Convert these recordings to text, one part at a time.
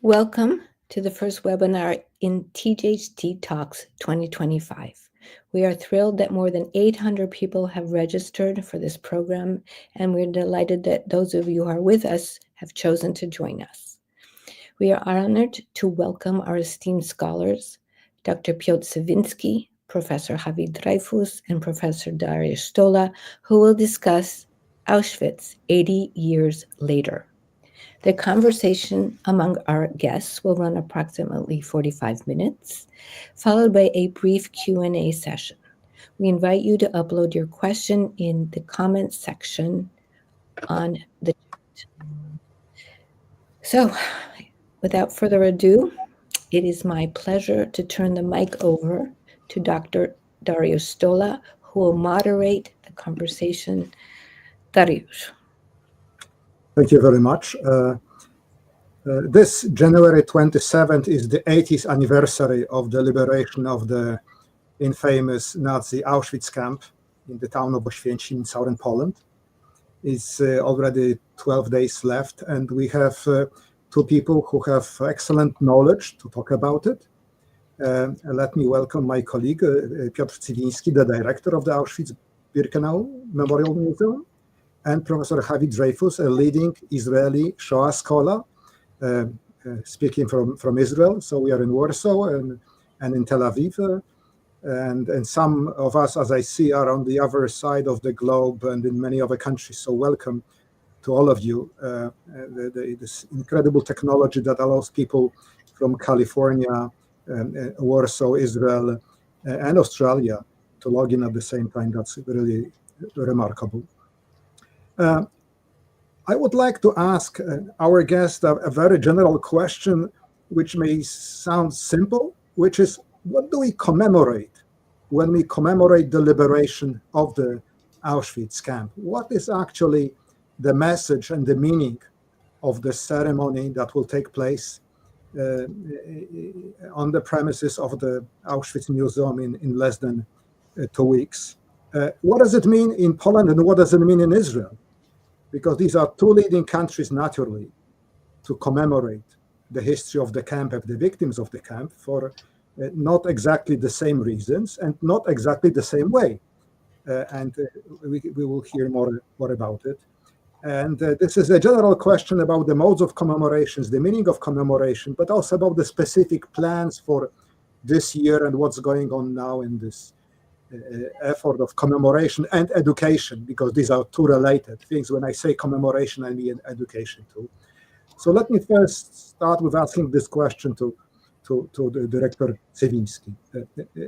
Welcome to the first webinar in TJHT Talks 2025. We are thrilled that more than 800 people have registered for this program, and we're delighted that those of you who are with us have chosen to join us. We are honored to welcome our esteemed scholars, Dr. Piotr Cywiński, Professor Havi Dreifuss, and Professor Dariusz Stola, who will discuss Auschwitz 80 years later. The conversation among our guests will run approximately 45 minutes, followed by a brief Q&A session. We invite you to upload your question in the comments section on the chat. So, without further ado, it is my pleasure to turn the mic over to Dr. Dariusz Stola, who will moderate the conversation. Dariusz. Thank you very much. This January 27th is the 80th anniversary of the liberation of the infamous Nazi Auschwitz camp in the town of Oświęcim in southern Poland. It's already 12 days left, and we have two people who have excellent knowledge to talk about it. Let me welcome my colleague, Piotr Cywiński, the director of the Auschwitz-Birkenau Memorial Museum, and Professor Havi Dreifuss, a leading Israeli Shoah scholar, speaking from Israel. So we are in Warsaw and in Tel Aviv. And some of us, as I see, are on the other side of the globe and in many other countries. So welcome to all of you. This incredible technology that allows people from California, Warsaw, Israel, and Australia to log in at the same time. That's really remarkable. I would like to ask our guest a very general question, which may sound simple, which is, what do we commemorate when we commemorate the liberation of the Auschwitz camp? What is actually the message and the meaning of the ceremony that will take place on the premises of the Auschwitz Museum in less than 2 weeks? What does it mean in Poland, and what does it mean in Israel? Because these are two leading countries, naturally, to commemorate the history of the camp and the victims of the camp for not exactly the same reasons and not exactly the same way. We will hear more about it. And this is a general question about the modes of commemorations, the meaning of commemoration, but also about the specific plans for this year and what's going on now in this effort of commemoration and education, because these are two related things. When I say commemoration, I mean education too. So let me first start with asking this question to the director Cywiński.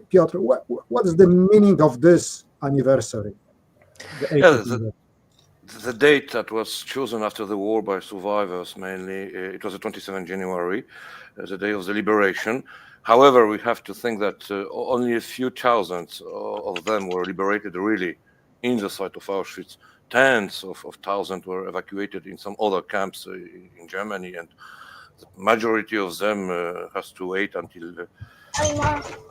Piotr, what is the meaning of this anniversary? The date that was chosen after the war by survivors, mainly, it was the 27th January, the day of the liberation. However, we have to think that only a few thousands of them were liberated really in the site of Auschwitz. Tens of thousands were evacuated in some other camps in Germany, and the majority of them has to wait until the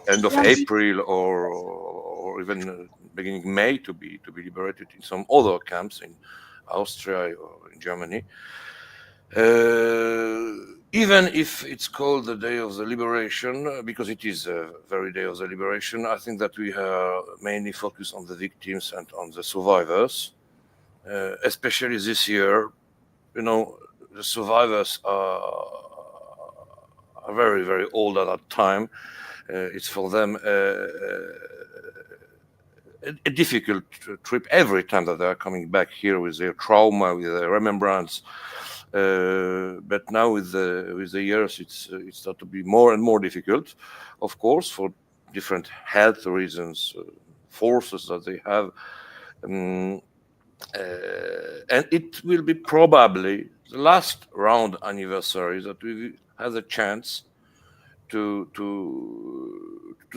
end of April or even beginning May to be liberated in some other camps in Austria or in Germany. Even if it's called the Day of the Liberation, because it is a very day of the liberation, I think that we are mainly focused on the victims and on the survivors. Especially this year, you know, the survivors are very, very old at that time. It's for them a difficult trip every time that they are coming back here with their trauma, with their remembrance. But now with the years, it's started to be more and more difficult, of course, for different health reasons, forces that they have, and it will be probably the last round anniversary that we have a chance to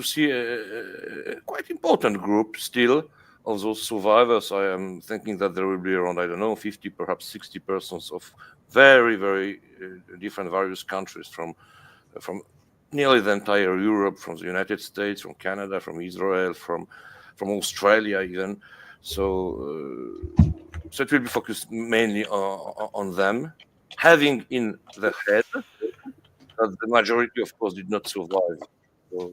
see a quite important group still of those survivors. I am thinking that there will be around, I don't know, 50, perhaps 60 persons of very, very different various countries from nearly the entire Europe, from the United States, from Canada, from Israel, from Australia even. So it will be focused mainly on them, having in the head that the majority, of course, did not survive. So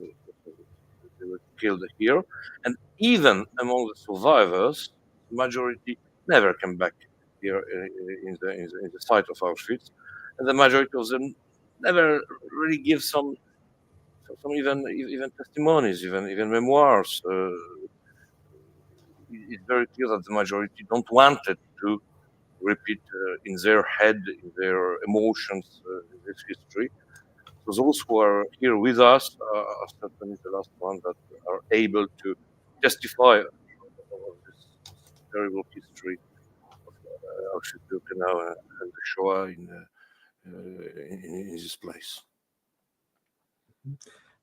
they were killed here. And even among the survivors, the majority never came back here in the site of Auschwitz. And the majority of them never really give some even testimonies, even memoirs. It's very clear that the majority don't want it to repeat in their head, in their emotions, this history. So those who are here with us are certainly the last ones that are able to testify of this terrible history of Auschwitz-Birkenau and the Shoah in this place.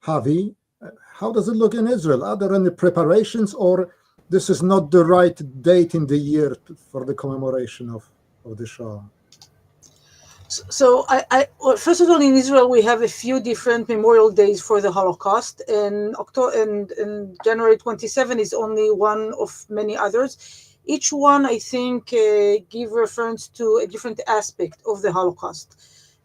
Havi, how does it look in Israel? Are there any preparations, or this is not the right date in the year for the commemoration of the Shoah? So, well, first of all, in Israel, we have a few different memorial days for the Holocaust, and January 27 is only one of many others. Each one, I think, give reference to a different aspect of the Holocaust.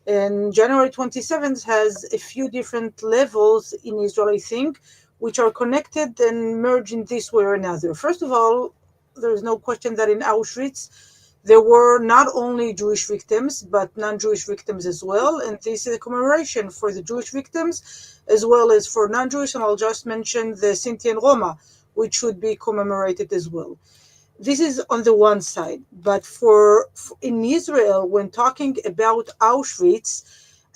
And January 27th has a few different levels in Israel, I think, which are connected and merge in this way or another. First of all, there is no question that in Auschwitz, there were not only Jewish victims, but non-Jewish victims as well. And this is a commemoration for the Jewish victims, as well as for non-Jewish. And I'll just mention the Sinti and Roma, which should be commemorated as well. This is on the one side. But in Israel, when talking about Auschwitz,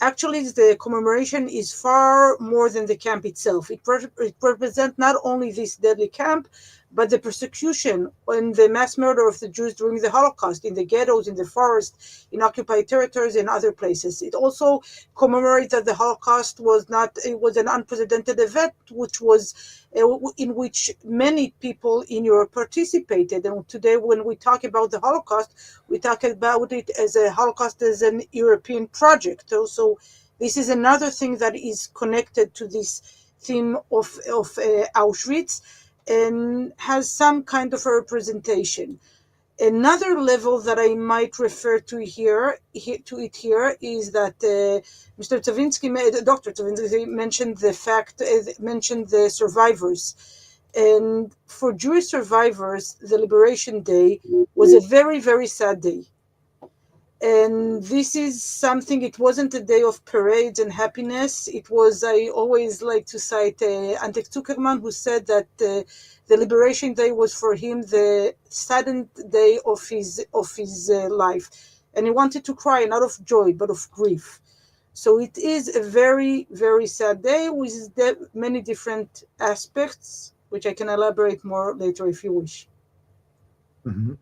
actually the commemoration is far more than the camp itself. It represents not only this deadly camp, but the persecution and the mass murder of the Jews during the Holocaust, in the ghettos, in the forest, in occupied territories, and other places. It also commemorates that the Holocaust was an unprecedented event, in which many people in Europe participated. And today, when we talk about the Holocaust, we talk about it as a Holocaust as an European project. Also, this is another thing that is connected to this theme of Auschwitz, and has some kind of a representation. Another level that I might refer to here is that Dr. Cywiński mentioned the survivors. And for Jewish survivors, the Liberation Day was a very, very sad day. And this is something, it wasn't a day of parades and happiness. It was, I always like to cite Ante Zuckerman, who said that the Liberation Day was for him the saddened day of his life. And he wanted to cry, not of joy, but of grief. So it is a very, very sad day with many different aspects, which I can elaborate more later if you wish. Mm-hmm.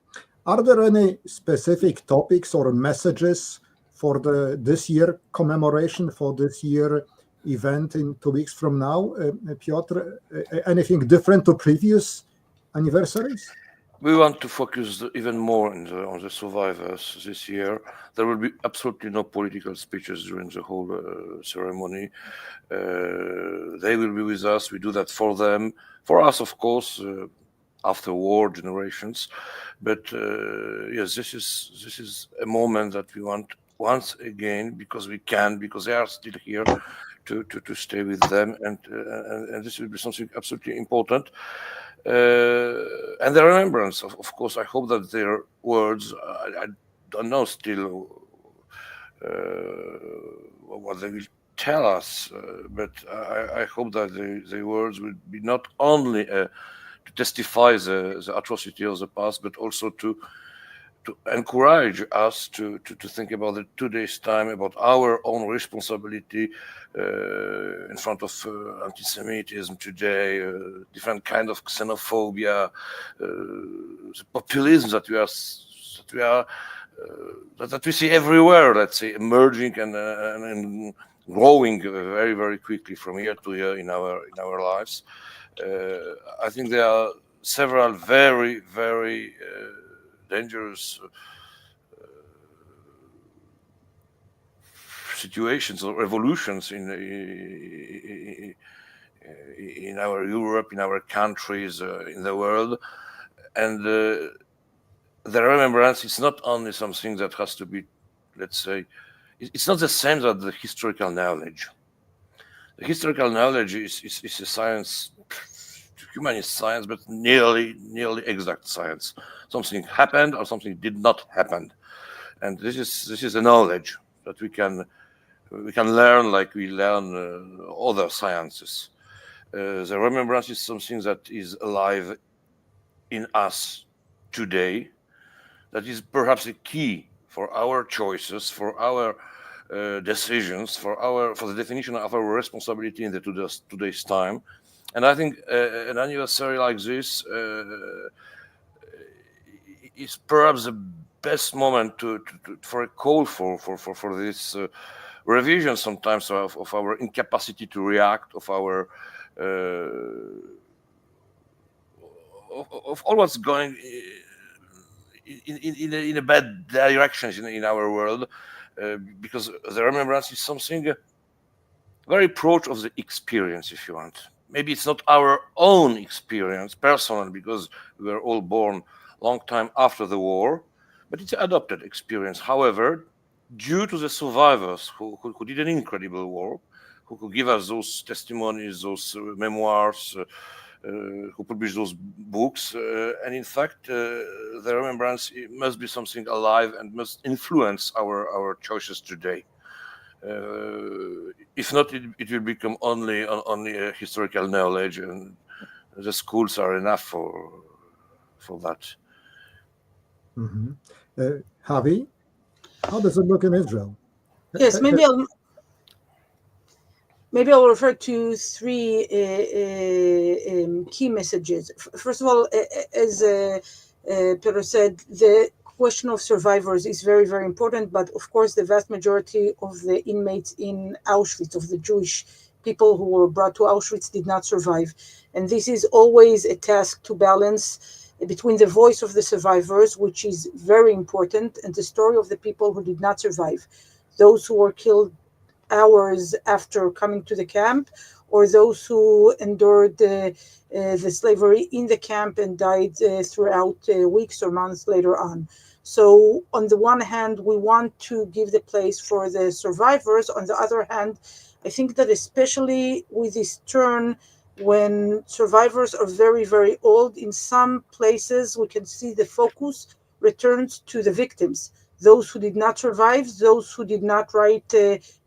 Are there any specific topics or messages for this year commemoration, for this year event in 2 weeks from now, Piotr? Anything different to previous anniversaries? We want to focus even more on the survivors this year. There will be absolutely no political speeches during the whole ceremony. They will be with us. We do that for them, for us, of course. After war generations, but yes, this is a moment that we want once again, because we can, because they are still here, to stay with them, and this will be something absolutely important, and the remembrance, of course. I hope that their words, I don't know still what they will tell us, but I hope that the words will be not only to testify the atrocity of the past, but also to encourage us to think about the today's time, about our own responsibility in front of anti-Semitism today, different kind of xenophobia, the populism that we see everywhere. Let's say emerging and growing very, very quickly from year to year in our lives. I think there are several very, very dangerous situations or revolutions in our Europe, in our countries, in the world, and the remembrance is not only something that has to be, let's say, it's not the same as the historical knowledge. The historical knowledge is a science, humanist science, but nearly exact science. Something happened or something did not happen, and this is a knowledge that we can learn like we learn other sciences. The remembrance is something that is alive in us today. That is perhaps a key for our choices, for our decisions, for the definition of our responsibility in today's time. And I think an anniversary like this is perhaps the best moment for a call for this revision sometimes of our incapacity to react, of our of all what's going in a bad direction in our world, because the remembrance is something very approach of the experience, if you want. Maybe it's not our own experience, personal, because we were all born long time after the war, but it's an adopted experience. However, due to the survivors who did an incredible work, who could give us those testimonies, those memoirs, who published those books, and in fact, the remembrance must be something alive and must influence our choices today. If not, it will become only a historical knowledge, and the schools are enough for that. Mm-hmm. Havi, how does it look in Israel? Yes, maybe I'll refer to three key messages. First of all, as Piotr said, the question of survivors is very, very important, but of course the vast majority of the inmates in Auschwitz, of the Jewish people who were brought to Auschwitz, did not survive. And this is always a task to balance between the voice of the survivors, which is very important, and the story of the people who did not survive, those who were killed hours after coming to the camp, or those who endured the slavery in the camp and died throughout weeks or months later on. So on the one hand, we want to give the place for the survivors. On the other hand, I think that especially with this turn, when survivors are very, very old, in some places we can see the focus returns to the victims, those who did not survive, those who did not write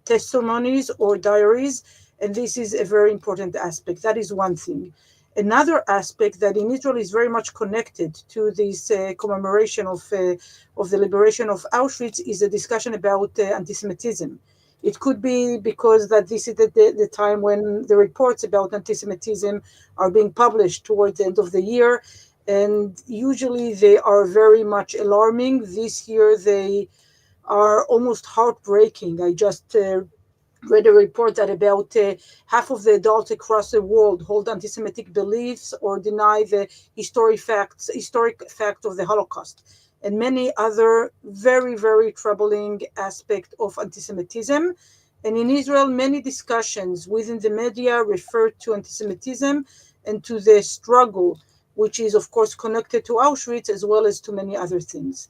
testimonies or diaries, and this is a very important aspect. That is one thing. Another aspect that in Israel is very much connected to this commemoration of the liberation of Auschwitz is a discussion about anti-Semitism. It could be because that this is the time when the reports about anti-Semitism are being published towards the end of the year, and usually they are very much alarming. This year they are almost heartbreaking. I just read a report that about half of the adults across the world hold anti-Semitic beliefs or deny the historic fact of the Holocaust, and many other very, very troubling aspects of anti-Semitism. And in Israel, many discussions within the media refer to anti-Semitism and to the struggle, which is of course connected to Auschwitz as well as to many other things.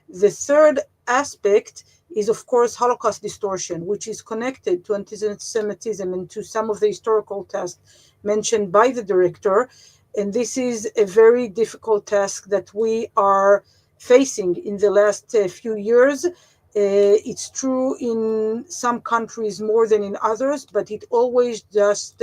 The third aspect is of course Holocaust distortion, which is connected to anti-Semitism and to some of the historical tasks mentioned by the director. And this is a very difficult task that we are facing in the last few years. It's true in some countries more than in others, but it always just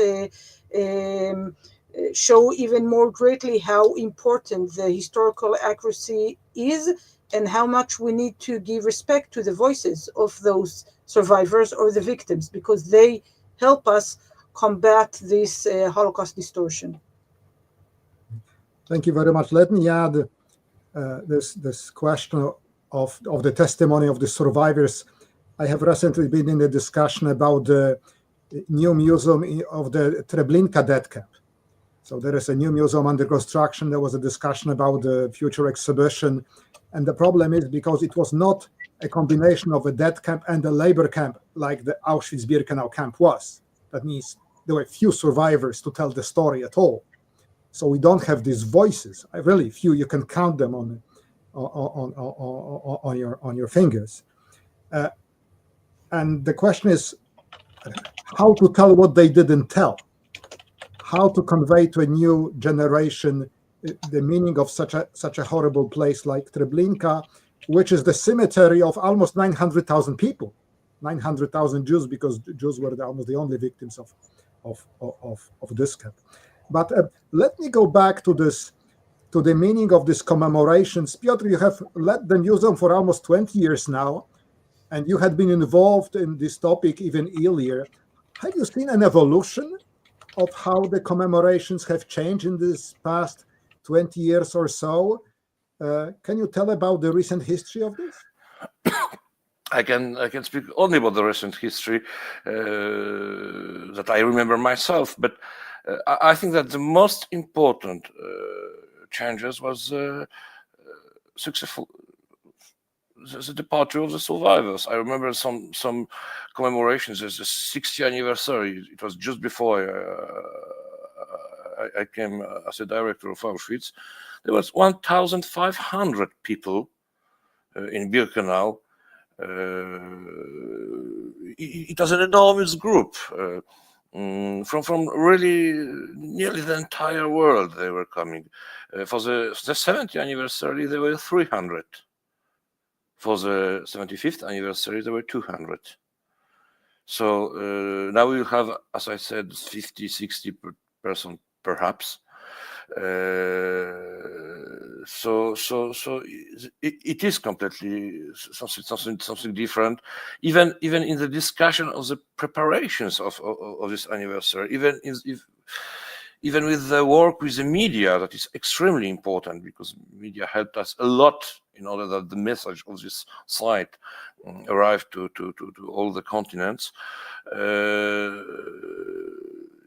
show even more greatly how important the historical accuracy is, and how much we need to give respect to the voices of those survivors or the victims, because they help us combat this Holocaust distortion. Thank you very much. Let me add this question of the testimony of the survivors. I have recently been in a discussion about the new museum of the Treblinka death camp. So there is a new museum under construction. There was a discussion about the future exhibition. And the problem is because it was not a combination of a death camp and a labor camp like the Auschwitz-Birkenau camp was. That means there were few survivors to tell the story at all. So we don't have these voices. Really few. You can count them on your fingers. And the question is how to tell what they didn't tell, how to convey to a new generation the meaning of such a horrible place like Treblinka, which is the cemetery of almost 900,000 people, 900,000 Jews, because Jews were almost the only victims of this camp. But let me go back to the meaning of these commemorations. Piotr, you have led the museum for almost 20 years now, and you had been involved in this topic even earlier. Have you seen an evolution of how the commemorations have changed in this past 20 years or so? Can you tell about the recent history of this? I can speak only about the recent history that I remember myself, but I think that the most important changes was successful the departure of the survivors. I remember some commemorations. There's the 60th anniversary. It was just before I came as a director of Auschwitz. There was 1,500 people in Birkenau. It was an enormous group from really nearly the entire world. They were coming. For the 70th anniversary, there were 300. For the 75th anniversary, there were 200. So now we'll have, as I said, 50-60% perhaps. So it is completely something different. Even in the discussion of the preparations of this anniversary, even with the work with the media, that is extremely important, because media helped us a lot in order that the message of this site arrived to all the continents.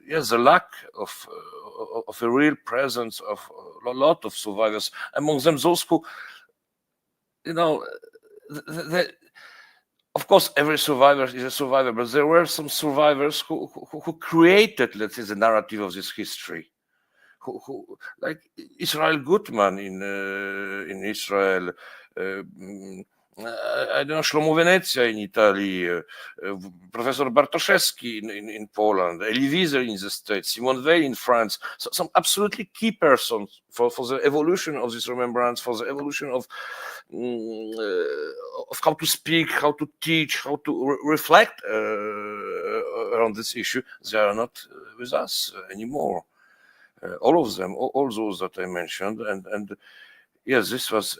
Yes, the lack of a real presence of a lot of survivors, among them those who, of course, every survivor is a survivor, but there were some survivors who created, let's say, the narrative of this history. Who like Israel Gutman in Israel, I don't know, Shlomo Venezia in Italy, Professor Bartoszewski in Poland, Elie Wiesel in the States, Simone Weil in France. So some absolutely key persons for the evolution of this remembrance, for the evolution of how to speak, how to teach, how to reflect around this issue. They are not with us anymore. All of them, all those that I mentioned, and yes, this was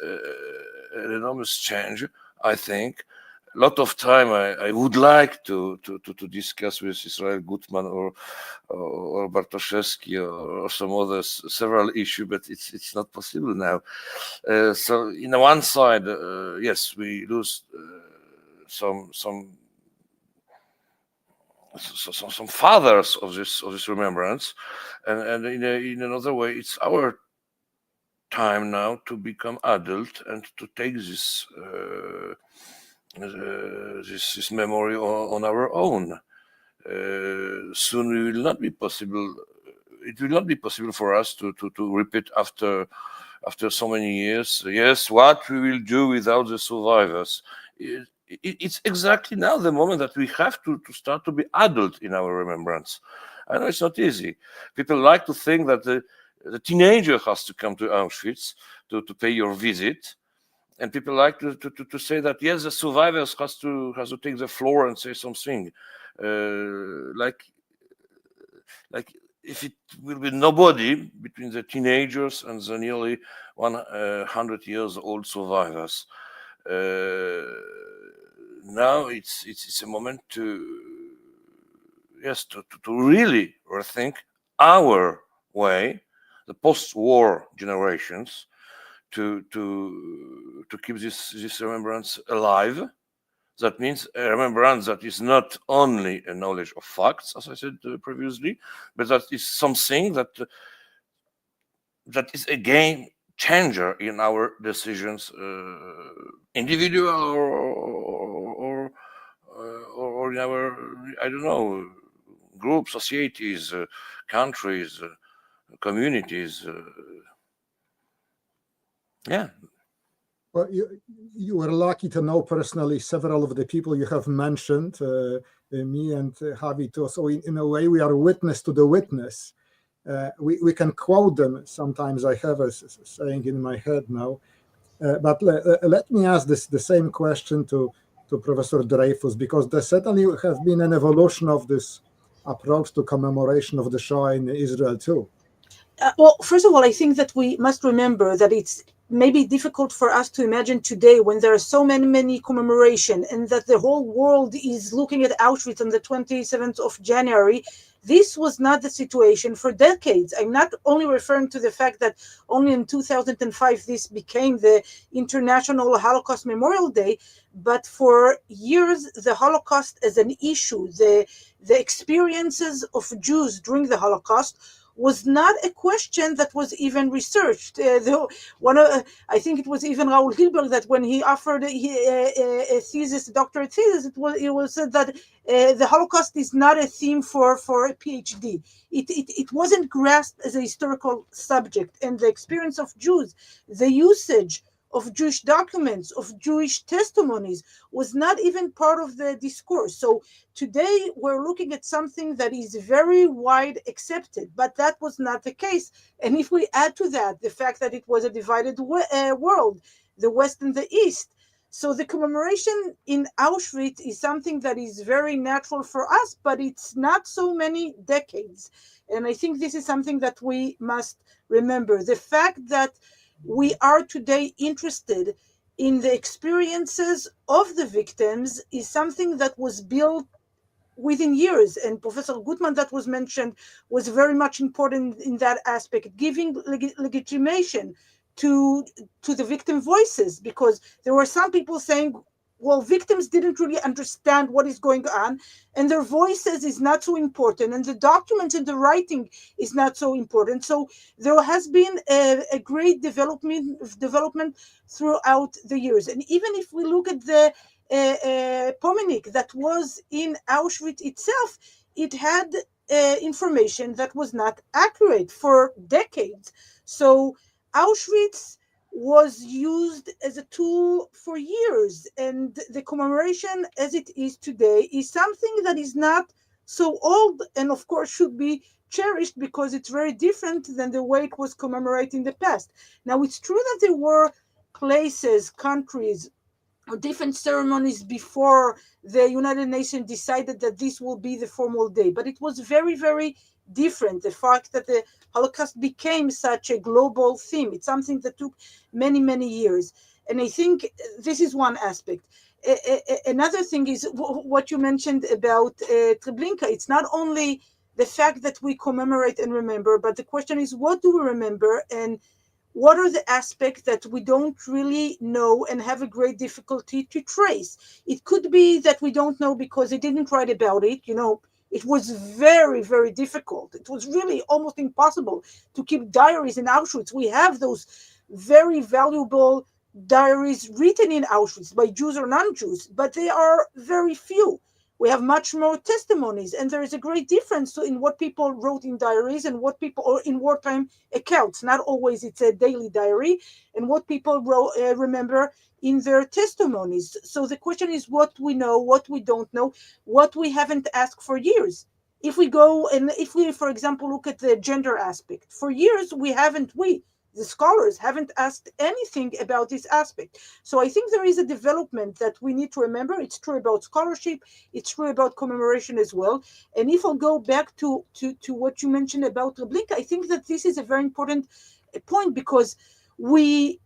an enormous change. I think a lot of time I would like to discuss with Israel Gutman or Bartoszewski or some others several issues, but it's not possible now. So in one side, yes, we lose some fathers of this remembrance, and in another way, it's our time now to become adult and to take this this memory on our own. Soon it will not be possible. It will not be possible for us to repeat after so many years. Yes, what we will do without the survivors. It's exactly now the moment that we have to start to be adult in our remembrance. I know it's not easy. People like to think that the teenager has to come to Auschwitz to pay your visit, and people like to say that yes, the survivors has to take the floor and say something, like if it will be nobody between the teenagers and the nearly 100 years old survivors. Now it's a moment to really rethink our way, the post-war generations, to keep this remembrance alive. That means a remembrance that is not only a knowledge of facts, as I said previously, but that is something that is a game changer in our decisions, individual or in our, I don't know, groups, societies, countries, communities. Yeah. Well, you were lucky to know personally several of the people you have mentioned, me and Havi too. So in a way, we are witness to the witness. We can quote them. Sometimes I have a saying in my head now. But let me ask the same question to Professor Dreifuss, because there certainly has been an evolution of this approach to commemoration of the Shoah in Israel too. Well, first of all, I think that we must remember that it's maybe difficult for us to imagine today when there are so many commemoration and that the whole world is looking at Auschwitz on the 27th of January. This was not the situation for decades. I'm not only referring to the fact that only in 2005 this became the International Holocaust Memorial Day, but for years the Holocaust as an issue, the experiences of Jews during the Holocaust was not a question that was even researched. I think it was even Raoul Hilberg that when he offered a thesis, a doctorate thesis, it was said that the Holocaust is not a theme for a PhD. It wasn't grasped as a historical subject, and the experience of Jews, the usage of Jewish documents, of Jewish testimonies, was not even part of the discourse. So today we're looking at something that is very wide accepted, but that was not the case. And if we add to that the fact that it was a divided world, the West and the East, so the commemoration in Auschwitz is something that is very natural for us, but it's not so many decades. And I think this is something that we must remember. The fact that we are today interested in the experiences of the victims is something that was built within years. And Professor Gutmann, that was mentioned, was very much important in that aspect, giving legitimation to the victim voices, because there were some people saying, well, victims didn't really understand what is going on, and their voices is not so important, and the documents and the writing is not so important. So there has been a great development throughout the years. And even if we look at the Pomenik that was in Auschwitz itself, it had information that was not accurate for decades. So Auschwitz was used as a tool for years, and the commemoration as it is today is something that is not so old, and of course should be cherished because it's very different than the way it was commemorated in the past. Now, it's true that there were places, countries, or different ceremonies before the United Nations decided that this will be the formal day, but it was very, very different. The fact that the Holocaust became such a global theme, it's something that took many years. And I think this is one aspect. Another thing is what you mentioned about Treblinka. It's not only the fact that we commemorate and remember, but the question is, what do we remember, and what are the aspects that we don't really know and have a great difficulty to trace? It could be that we don't know because they didn't write about it. It was very, very difficult. It was really almost impossible to keep diaries in Auschwitz. We have those very valuable diaries written in Auschwitz by Jews or non-Jews, but they are very few. We have much more testimonies, and there is a great difference in what people wrote in diaries and what people, or in wartime accounts. Not always it's a daily diary, and what people remember in their testimonies. So the question is what we know, what we don't know, what we haven't asked for years. If we, for example, look at the gender aspect, for years the scholars haven't asked anything about this aspect. So I think there is a development that we need to remember. It's true about scholarship. It's true about commemoration as well. And if I'll go back to what you mentioned about Treblinka, I think that this is a very important point, because we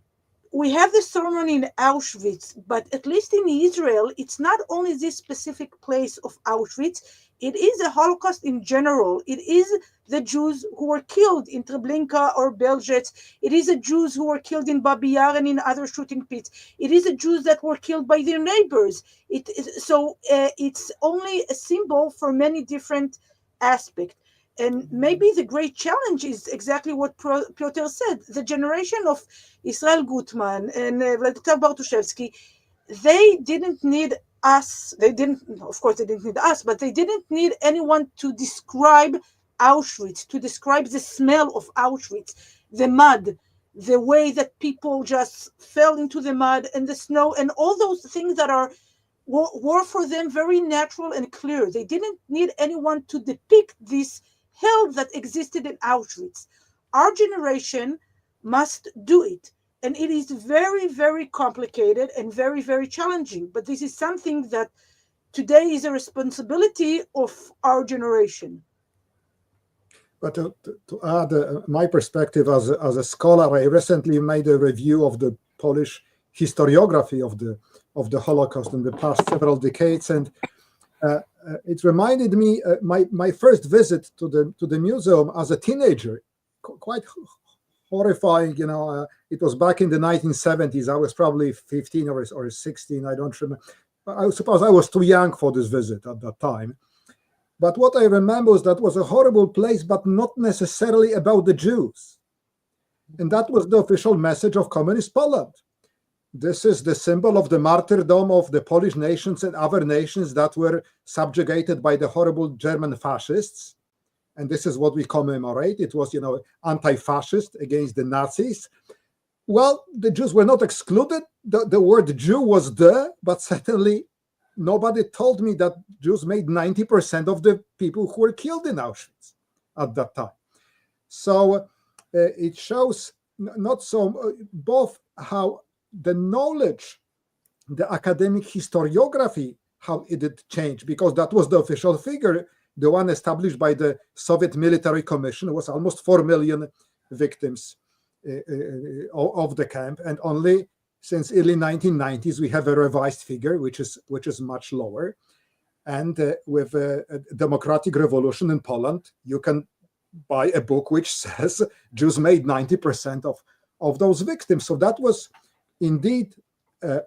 have the ceremony in Auschwitz, but at least in Israel, it's not only this specific place of Auschwitz. It is a Holocaust in general. It is the Jews who were killed in Treblinka or Belzec. It is the Jews who were killed in Babi Yar and in other shooting pits. It is the Jews that were killed by their neighbors. It's only a symbol for many different aspects. And maybe the great challenge is exactly what Piotr said. The generation of Israel Gutman and Vladimir Bartoszewski, they didn't need us. Of course, they didn't need us, but they didn't need anyone to describe Auschwitz, to describe the smell of Auschwitz, the mud, the way that people just fell into the mud and the snow and all those things that were for them very natural and clear. They didn't need anyone to depict this hell that existed in Auschwitz. Our generation must do it. And it is very, very complicated and very, very challenging. But this is something that today is a responsibility of our generation. But to add my perspective as a scholar, I recently made a review of the Polish historiography of the Holocaust in the past several decades, and it reminded me my first visit to the museum as a teenager, quite horrifying. It was back in the 1970s. I was probably 15 or 16. I don't remember. I suppose I was too young for this visit at that time. But what I remember is that was a horrible place, but not necessarily about the Jews. And that was the official message of Communist Poland. This is the symbol of the martyrdom of the Polish nations and other nations that were subjugated by the horrible German fascists. And this is what we commemorate. It was, anti-fascist against the Nazis. Well, the Jews were not excluded. The word Jew was there, but certainly nobody told me that Jews made 90% of the people who were killed in Auschwitz at that time. So it shows both how the knowledge, the academic historiography, how it did change, because that was the official figure. The one established by the Soviet Military Commission was almost 4 million victims of the camp, and only since early 1990s we have a revised figure, which is much lower. And with a democratic revolution in Poland, you can buy a book which says Jews made 90% of those victims. So that was indeed a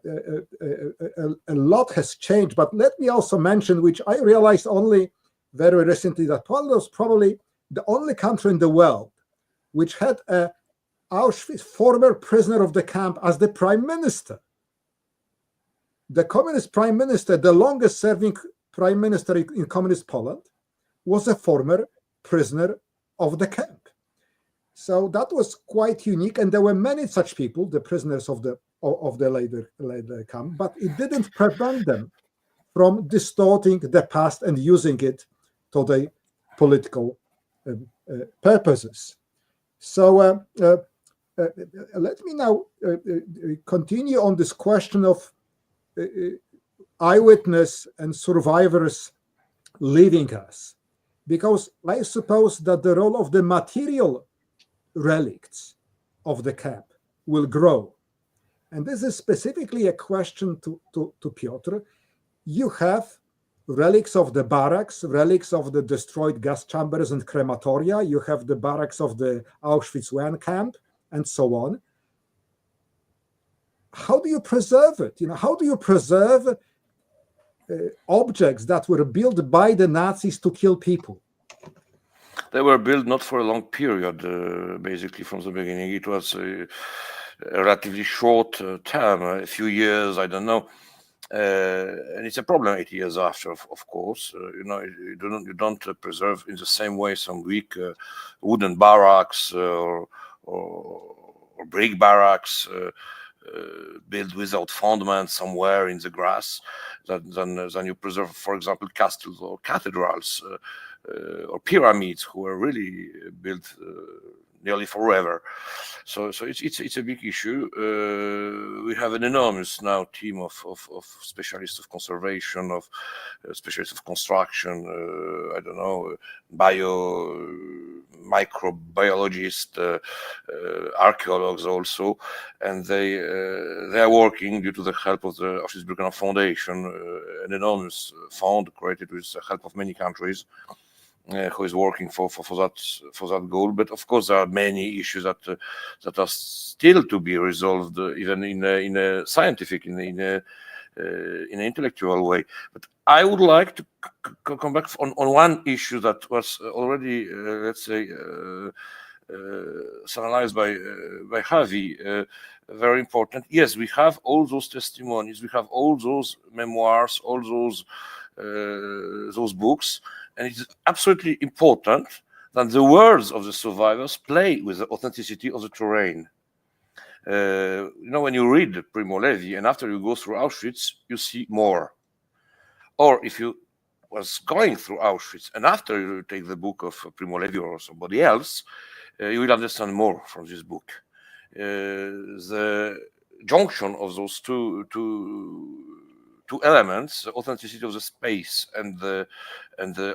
lot has changed. But let me also mention, which I realized only very recently, that Poland was probably the only country in the world which had a Auschwitz former prisoner of the camp as the prime minister. The communist prime minister, the longest serving prime minister in communist Poland, was a former prisoner of the camp. So that was quite unique, and there were many such people, the prisoners of the later camp, but it didn't prevent them from distorting the past and using it to their political purposes. So let me now continue on this question of eyewitness and survivors leaving us, because I suppose that the role of the material relics of the camp will grow. And this is specifically a question to Piotr. You have relics of the barracks, relics of the destroyed gas chambers and crematoria. You have the barracks of the Auschwitz I camp, and so on. How do you preserve it? How do you preserve objects that were built by the Nazis to kill people? They were built not for a long period, basically from the beginning. It was a relatively short term, a few years, I don't know. And it's a problem 80 years after, of course. You don't preserve in the same way some Greek wooden barracks or brick barracks built without fundament somewhere in the grass than you preserve, for example, castles or cathedrals or pyramids who were really built nearly forever. So it's a big issue. We have an enormous now team of specialists of conservation, of specialists of construction, I don't know, microbiologists, archaeologists also, and they are working due to the help of the Auschwitz-Birkenau Foundation, an enormous fund created with the help of many countries. Who is working for that goal? But of course, there are many issues that are still to be resolved, even in a scientific, in an intellectual way. But I would like to come back on one issue that was already, let's say, analyzed by Havi. Very important. Yes, we have all those testimonies, we have all those memoirs, all those books. And it's absolutely important that the words of the survivors play with the authenticity of the terrain. When you read Primo Levi and after you go through Auschwitz, you see more. Or if you was going through Auschwitz and after you take the book of Primo Levi or somebody else, you will understand more from this book. The junction of those two elements, the authenticity of the space and the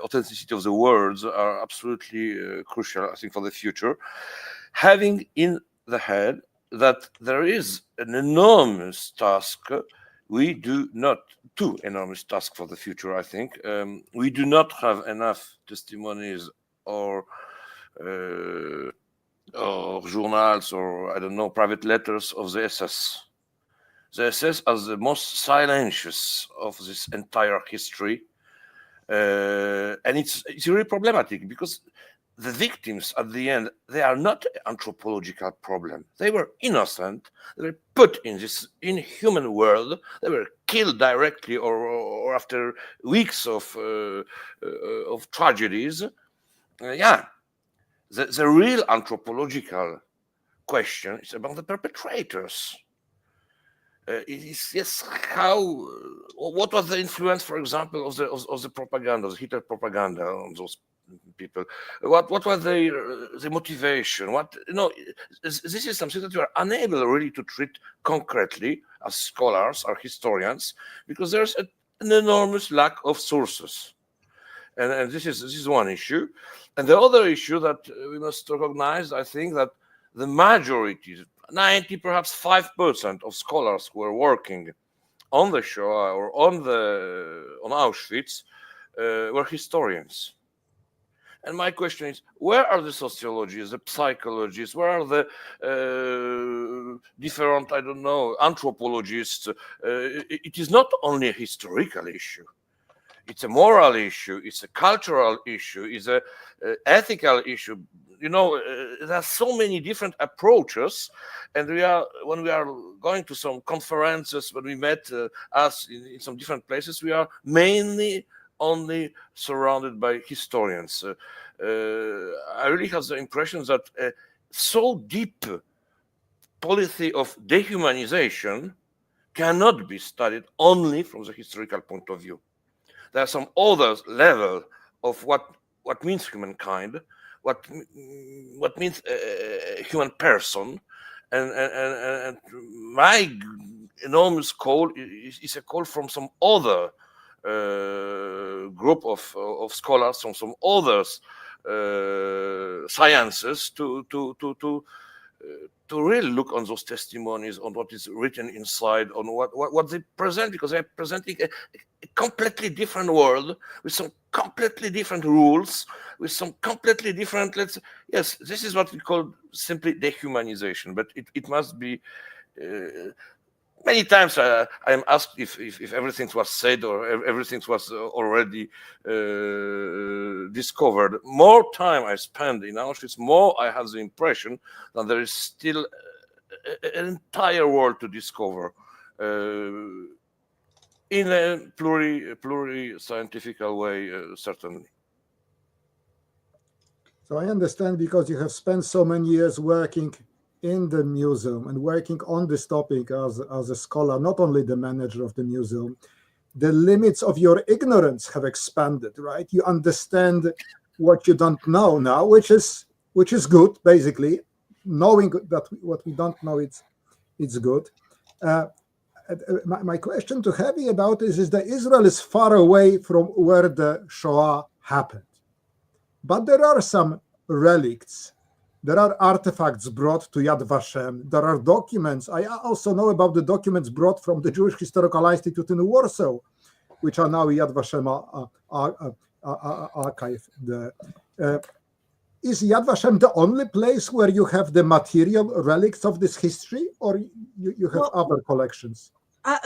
authenticity of the words, are absolutely crucial, I think, for the future. Having in the head that there is an enormous task, two enormous tasks for the future, I think. We do not have enough testimonies or journals or, I don't know, private letters of the SS. The SS as the most silencious of this entire history. And it's really problematic because the victims at the end, they are not an anthropological problem. They were innocent. They were put in this inhuman world. They were killed directly or after weeks of tragedies. The real anthropological question is about the perpetrators. It is what was the influence, for example, of the propaganda, the Hitler propaganda on those people? What was the motivation? This is something that we are unable really to treat concretely as scholars or historians because there's an enormous lack of sources, and this is one issue. And the other issue that we must recognize, I think, that the majority, 90, perhaps 5% of scholars who are working on the Shoah or on Auschwitz were historians. And my question is, where are the sociologists, the psychologists, where are the different, I don't know, anthropologists? It is not only a historical issue. It's a moral issue. It's a cultural issue. It's a ethical issue. There are so many different approaches, and when we are going to some conferences, when we met us in some different places, we are mainly only surrounded by historians. I really have the impression that so deep policy of dehumanization cannot be studied only from the historical point of view. There are some other level of what means humankind, what means a human person, and my enormous call is a call from some other group of scholars, from some others sciences to really look on those testimonies, on what is written inside, on what they present, because they're presenting a completely different world with some completely different rules, with some completely different, this is what we call simply dehumanization, but it must be, many times I am asked if everything was said or everything was already discovered. More time I spend in Auschwitz, more I have the impression that there is still an entire world to discover in a pluri-scientific way, certainly. So I understand, because you have spent so many years working in the museum and working on this topic as a scholar, not only the manager of the museum, the limits of your ignorance have expanded, right? You understand what you don't know now, which is good, basically. Knowing that what we don't know, it's good. My question to Havi about this is that Israel is far away from where the Shoah happened, but there are some relics. There are artifacts brought to Yad Vashem. There are documents. I also know about the documents brought from the Jewish Historical Institute in Warsaw, which are now Yad Vashem archive. Is Yad Vashem the only place where you have the material relics of this history, or you have other collections?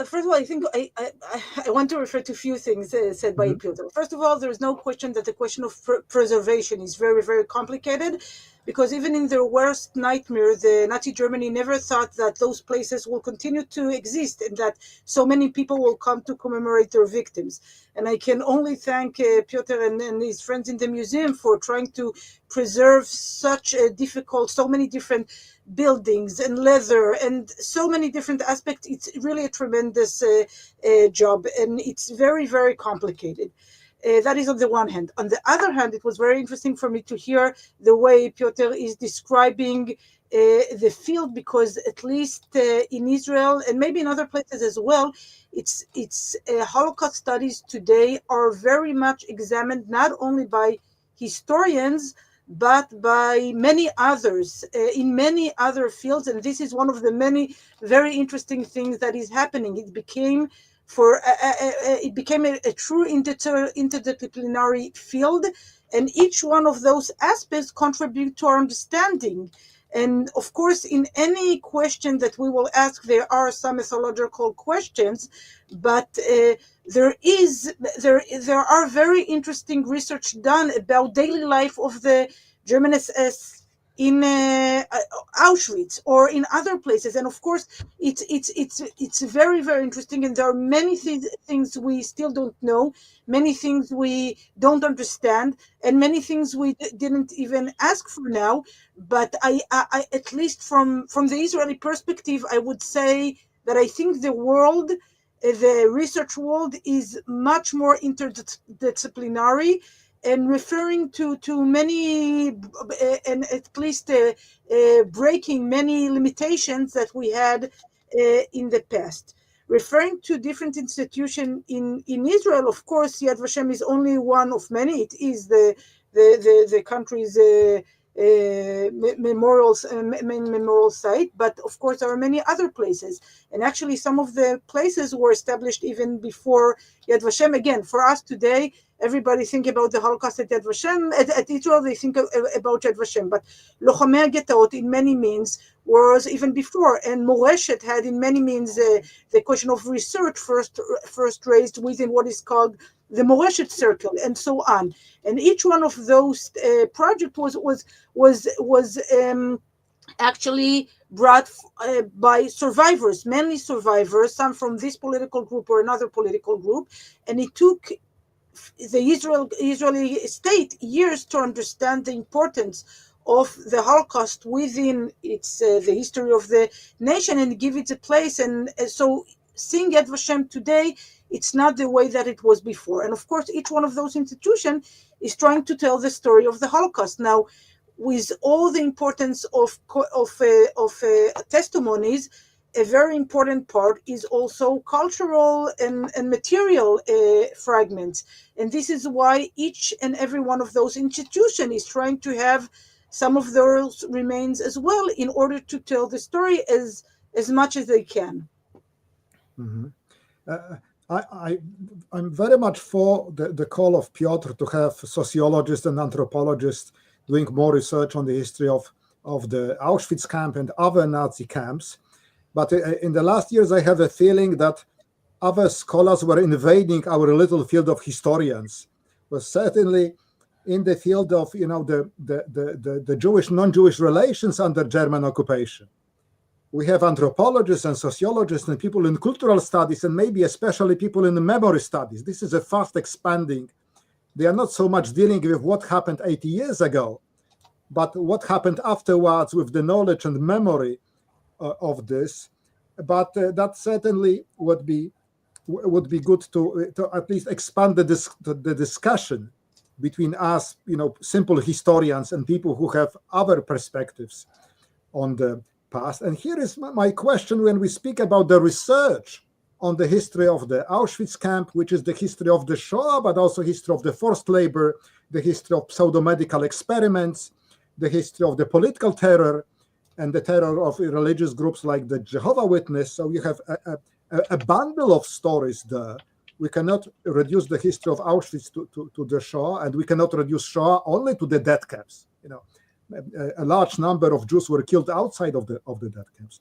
First of all, I think I want to refer to a few things said by Piotr. First of all, there is no question that the question of preservation is very, very complicated. because even in their worst nightmare, the Nazi Germany never thought that those places will continue to exist and that so many people will come to commemorate their victims. And I can only thank Piotr and his friends in the museum for trying to preserve such a difficult, so many different buildings and leather and so many different aspects. It's really a tremendous job, and it's very, very complicated. That is on the one hand. On the other hand, it was very interesting for me to hear the way Piotr is describing the field, because at least in Israel and maybe in other places as well, it's Holocaust studies today are very much examined not only by historians but by many others in many other fields, and this is one of the many very interesting things that is happening. It became a true interdisciplinary field, and each one of those aspects contribute to our understanding. And of course, in any question that we will ask, there are some methodological questions, but there are very interesting research done about daily life of the German SS in Auschwitz or in other places, and of course it's very, very interesting, and there are many things we still don't know, many things we don't understand, and many things we didn't even ask for now. But I at least from the Israeli perspective, I would say that I think the world, the research world, is much more interdisciplinary and referring to many, and at least breaking many limitations that we had in the past. Referring to different institutions in Israel, of course, Yad Vashem is only one of many. It is the country's main memorial site, but of course there are many other places, and actually some of the places were established even before Yad Vashem. Again, for us today, everybody think about the Holocaust at Yad Vashem. At Israel, they think about Yad Vashem, but Lochamei Getaot in many means was even before, and Moreshet had in many means the question of research first raised within what is called the Moreshet Circle, and so on. And each one of those projects was actually brought by survivors, mainly survivors, some from this political group or another political group, and it took the Israeli state years to understand the importance of the Holocaust within its the history of the nation and give it a place. And so seeing Yad Vashem today, it's not the way that it was before. And of course, each one of those institutions is trying to tell the story of the Holocaust. Now, with all the importance of testimonies, a very important part is also cultural and material fragments. And this is why each and every one of those institutions is trying to have some of those remains as well in order to tell the story as much as they can. Mm-hmm. I'm very much for the call of Piotr to have sociologists and anthropologists doing more research on the history of the Auschwitz camp and other Nazi camps. But in the last years, I have a feeling that other scholars were invading our little field of historians. But certainly in the field of the Jewish, non-Jewish relations under German occupation. We have anthropologists and sociologists and people in cultural studies, and maybe especially people in the memory studies. This is a fast expanding. They are not so much dealing with what happened 80 years ago, but what happened afterwards with the knowledge and memory of this. But that certainly would be good to at least expand the discussion between us, simple historians and people who have other perspectives on the past. And here is my question when we speak about the research on the history of the Auschwitz camp, which is the history of the Shoah, but also history of the forced labor, the history of pseudo-medical experiments, the history of the political terror, and the terror of religious groups like the Jehovah's Witnesses. So you have a bundle of stories there. We cannot reduce the history of Auschwitz to the Shoah, and we cannot reduce Shoah only to the death camps. A large number of Jews were killed outside of the death camps.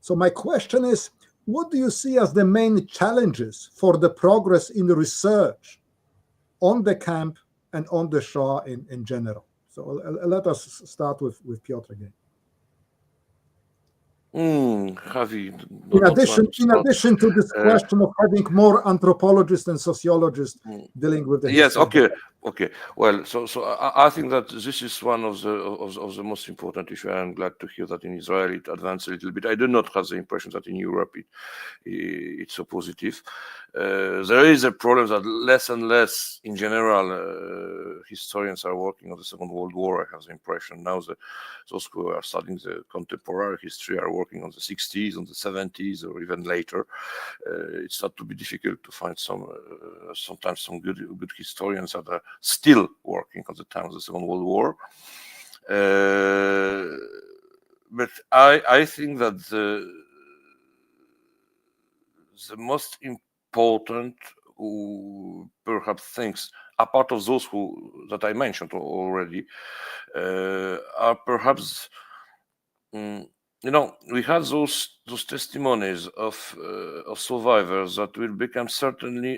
So my question is, what do you see as the main challenges for the progress in research on the camp and on the Shoah in general? So let us start with Piotr again. Havi, In addition to this question of having more anthropologists and sociologists dealing with the yes, history. okay. Well, so I think that this is one of the most important issues. I'm glad to hear that in Israel it advanced a little bit. I do not have the impression that in Europe it's so positive. There is a problem that less and less, in general, historians are working on the Second World War. I have the impression now those who are studying the contemporary history are working on the 60s, on the 70s, or even later. It's not to be difficult to find sometimes some good historians that are still working at the time of the Second World War. But I think that the most important perhaps things, apart of those that I mentioned already, are perhaps we had those testimonies of survivors that will become certainly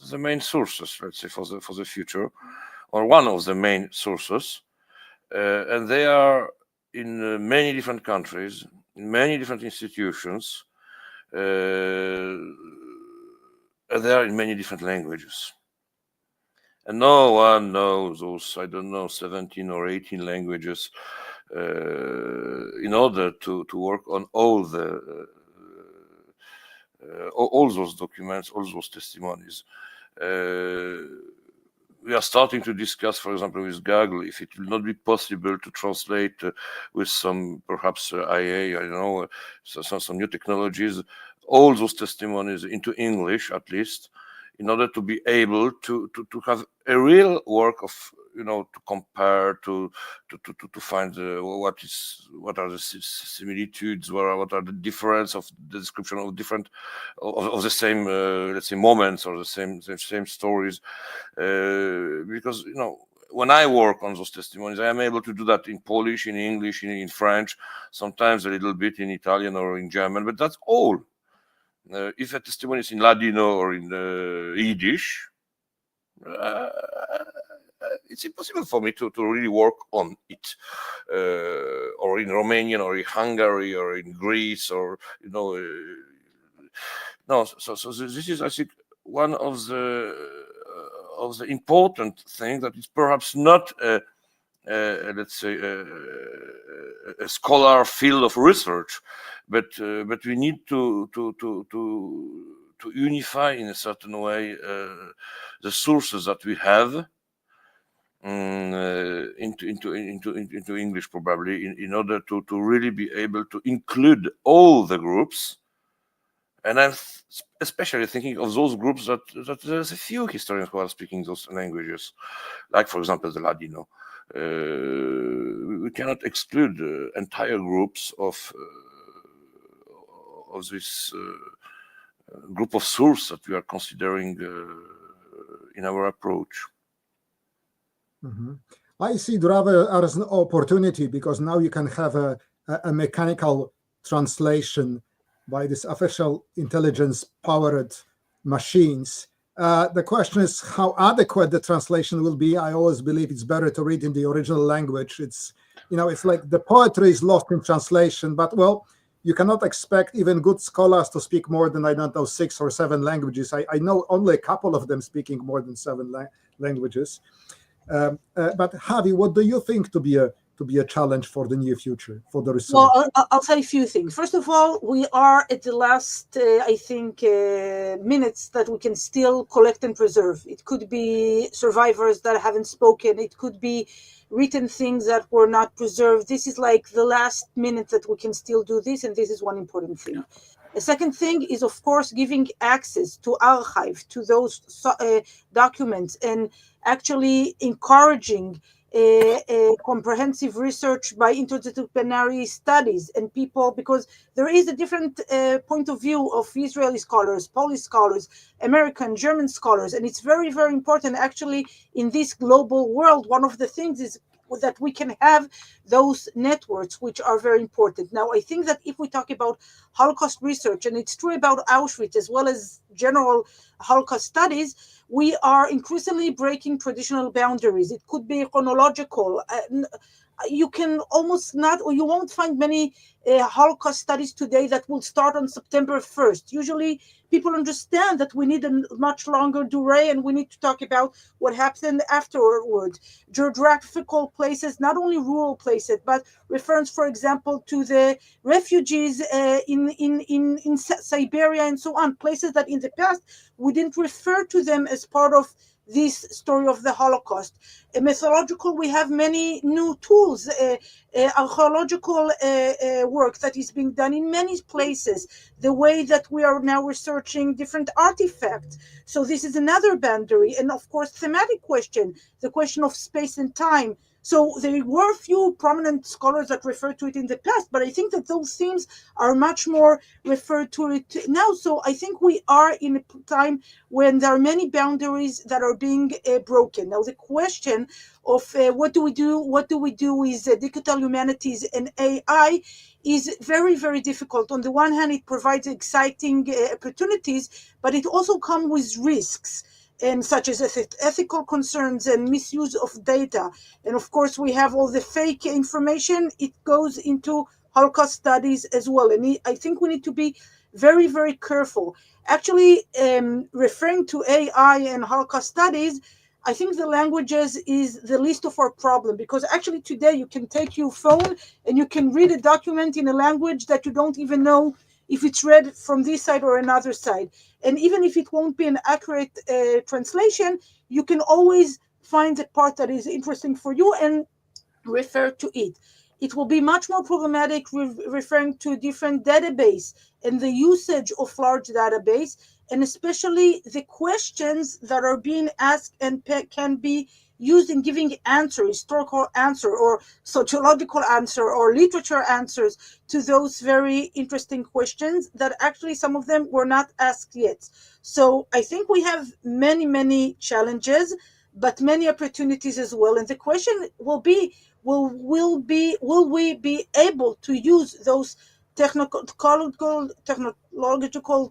the main sources, let's say, for the future, or one of the main sources, and they are in many different countries, in many different institutions, and they are in many different languages. And no one knows those, I don't know, 17 or 18 languages in order to work on all those documents, all those testimonies. We are starting to discuss, for example, with Google, if it will not be possible to translate with some, perhaps IA, I don't know, some new technologies, all those testimonies into English, at least, in order to be able to have a real work of, to compare, to find what are the similitudes, what are the difference of the description of different of the same let's say moments or the same stories, because when I work on those testimonies, I am able to do that in Polish, in English, in French, sometimes a little bit in Italian or in German, but that's all. If a testimony is in Ladino or in Yiddish, it's impossible for me to really work on it, or in Romanian or in Hungary or in Greece, or no. So this is, I think, one of the important things that is perhaps not let's say a scholar field of research, but we need to unify in a certain way the sources that we have into English, probably, in order to really be able to include all the groups. And I'm especially thinking of those groups that there's a few historians who are speaking those languages, like, for example, the Ladino. We cannot exclude entire groups of this group of sources that we are considering in our approach. Mm-hmm. I see it rather as an opportunity, because now you can have a mechanical translation by this official intelligence-powered machines. The question is how adequate the translation will be. I always believe it's better to read in the original language. It's like the poetry is lost in translation, but well, you cannot expect even good scholars to speak more than, I don't know, 6 or 7 languages. I know only a couple of them speaking more than 7 languages. But Havi, what do you think to be a challenge for the near future, for the research? Well, I'll say a few things. First of all, we are at the last, I think, minutes that we can still collect and preserve. It could be survivors that haven't spoken. It could be written things that were not preserved. This is like the last minute that we can still do this, and this is one important thing. The second thing is, of course, giving access to archive, to those documents, and actually encouraging comprehensive research by interdisciplinary studies and people, because there is a different point of view of Israeli scholars, Polish scholars, American, German scholars, and it's very, very important. Actually, in this global world, one of the things is that we can have those networks, which are very important. Now, I think that if we talk about Holocaust research, and it's true about Auschwitz as well as general Holocaust studies, we are increasingly breaking traditional boundaries. It could be chronological. You can almost not, or you won't find many Holocaust studies today that will start on September 1st. Usually people understand that we need a much longer durée and we need to talk about what happened afterwards. Geographical places, not only rural places, but reference, for example, to the refugees in Siberia and so on, places that in the past we didn't refer to them as part of this story of the Holocaust. Methodological, we have many new tools, archaeological work that is being done in many places, the way that we are now researching different artifacts. So this is another boundary. And of course, thematic question, the question of space and time. So there were a few prominent scholars that referred to it in the past, but I think that those themes are much more referred to it now. So I think we are in a time when there are many boundaries that are being broken. Now, the question of what do we do with digital humanities and AI is very, very difficult. On the one hand, it provides exciting opportunities, but it also comes with risks, such as ethical concerns and misuse of data. And of course, we have all the fake information. It goes into Holocaust studies as well. And I think we need to be very, very careful. Actually, referring to AI and Holocaust studies, I think the languages is the least of our problem, because actually today you can take your phone and you can read a document in a language that you don't even know if it's read from this side or another side. And even if it won't be an accurate translation, you can always find the part that is interesting for you and refer to it. It will be much more problematic referring to different database and the usage of large database, and especially the questions that are being asked and can be used in giving answer, historical answer or sociological answer or literature answers to those very interesting questions that actually some of them were not asked yet. So I think we have many, many challenges, but many opportunities as well. And the question will be, will we be able to use those technological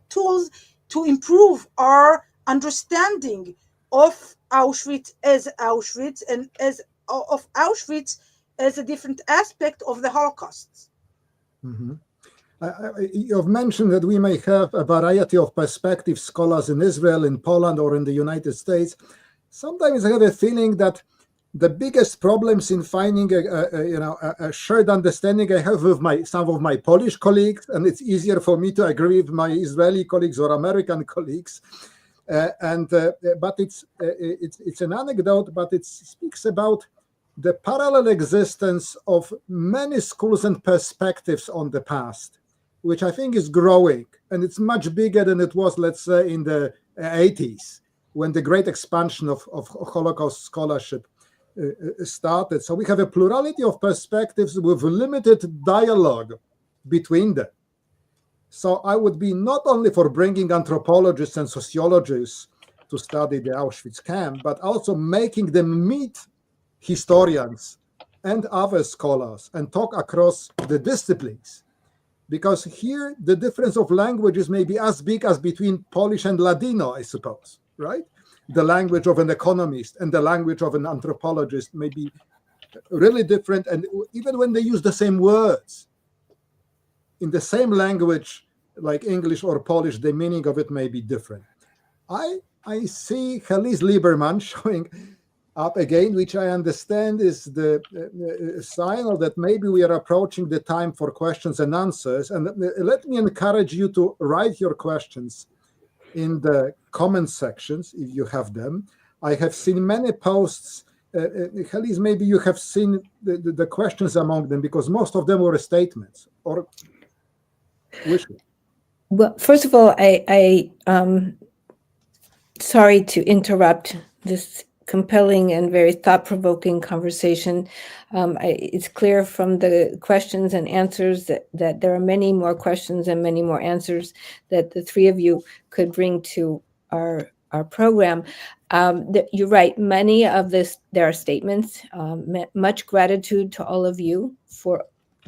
tools to improve our understanding of Auschwitz and of Auschwitz as a different aspect of the Holocaust? Mm-hmm. You've mentioned that we may have a variety of perspectives, scholars in Israel, in Poland, or in the United States. Sometimes I have a feeling that the biggest problems in finding a shared understanding I have with some of my Polish colleagues, and it's easier for me to agree with my Israeli colleagues or American colleagues. But it's an anecdote, but it speaks about the parallel existence of many schools and perspectives on the past, which I think is growing, and it's much bigger than it was, let's say, in the 80s, when the great expansion of Holocaust scholarship started. So we have a plurality of perspectives with limited dialogue between them. So I would be not only for bringing anthropologists and sociologists to study the Auschwitz camp, but also making them meet historians and other scholars and talk across the disciplines. Because here the difference of languages may be as big as between Polish and Ladino, I suppose, right? The language of an economist and the language of an anthropologist may be really different. And even when they use the same words in the same language, like English or Polish, the meaning of it may be different. I see Elise Lieberman showing up again, which I understand is the sign of that maybe we are approaching the time for questions and answers. And let me encourage you to write your questions in the comment sections if you have them. I have seen many posts. Elise, maybe you have seen the questions among them, because most of them were statements or wishes. Well, first of all, I sorry to interrupt this compelling and very thought-provoking conversation. It's clear from the questions and answers that there are many more questions and many more answers that the three of you could bring to our our program. You're right. Many of this, there are statements. Much gratitude to all of you for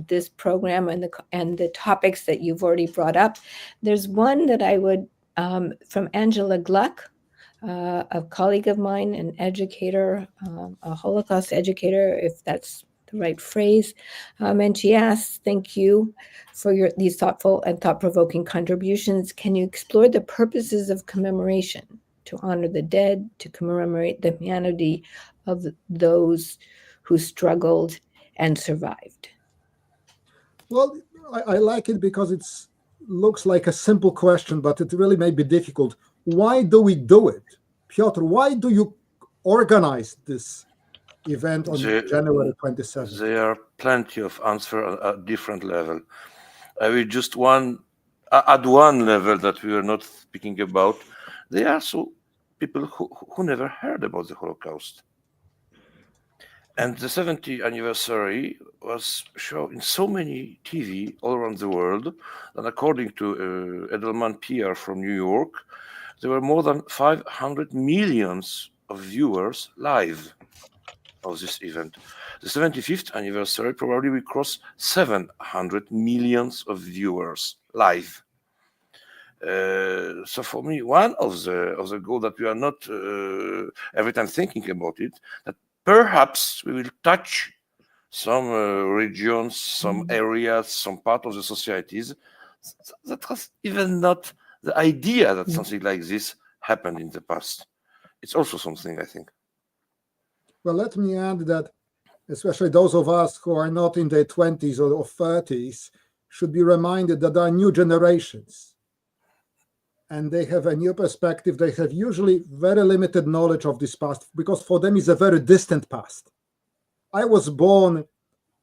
this program and the topics that you've already brought up. There's one that I would, from Angela Gluck, a colleague of mine, an educator, a Holocaust educator, if that's the right phrase. And she asks, thank you for these thoughtful and thought-provoking contributions. Can you explore the purposes of commemoration to honor the dead, to commemorate the humanity of those who struggled and survived? Well, I like it because it looks like a simple question, but it really may be difficult. Why do we do it? Piotr, why do you organize this event on January 27th? There are plenty of answers at different level. I will just add one level that we are not speaking about. There are also people who never heard about the Holocaust. And the 70th anniversary was shown in so many TV all around the world. And according to Edelman PR from New York, there were more than 500 million of viewers live of this event. The 75th anniversary probably will cross 700 million of viewers live. So for me, one of the goals that we are not every time thinking about it, that perhaps we will touch some regions, some areas, some part of the societies that was even not the idea that something like this happened in the past. It's also something, I think. Well, let me add that especially those of us who are not in their 20s or 30s should be reminded that there are new generations. And they have a new perspective. They have usually very limited knowledge of this past because for them it's a very distant past. I was born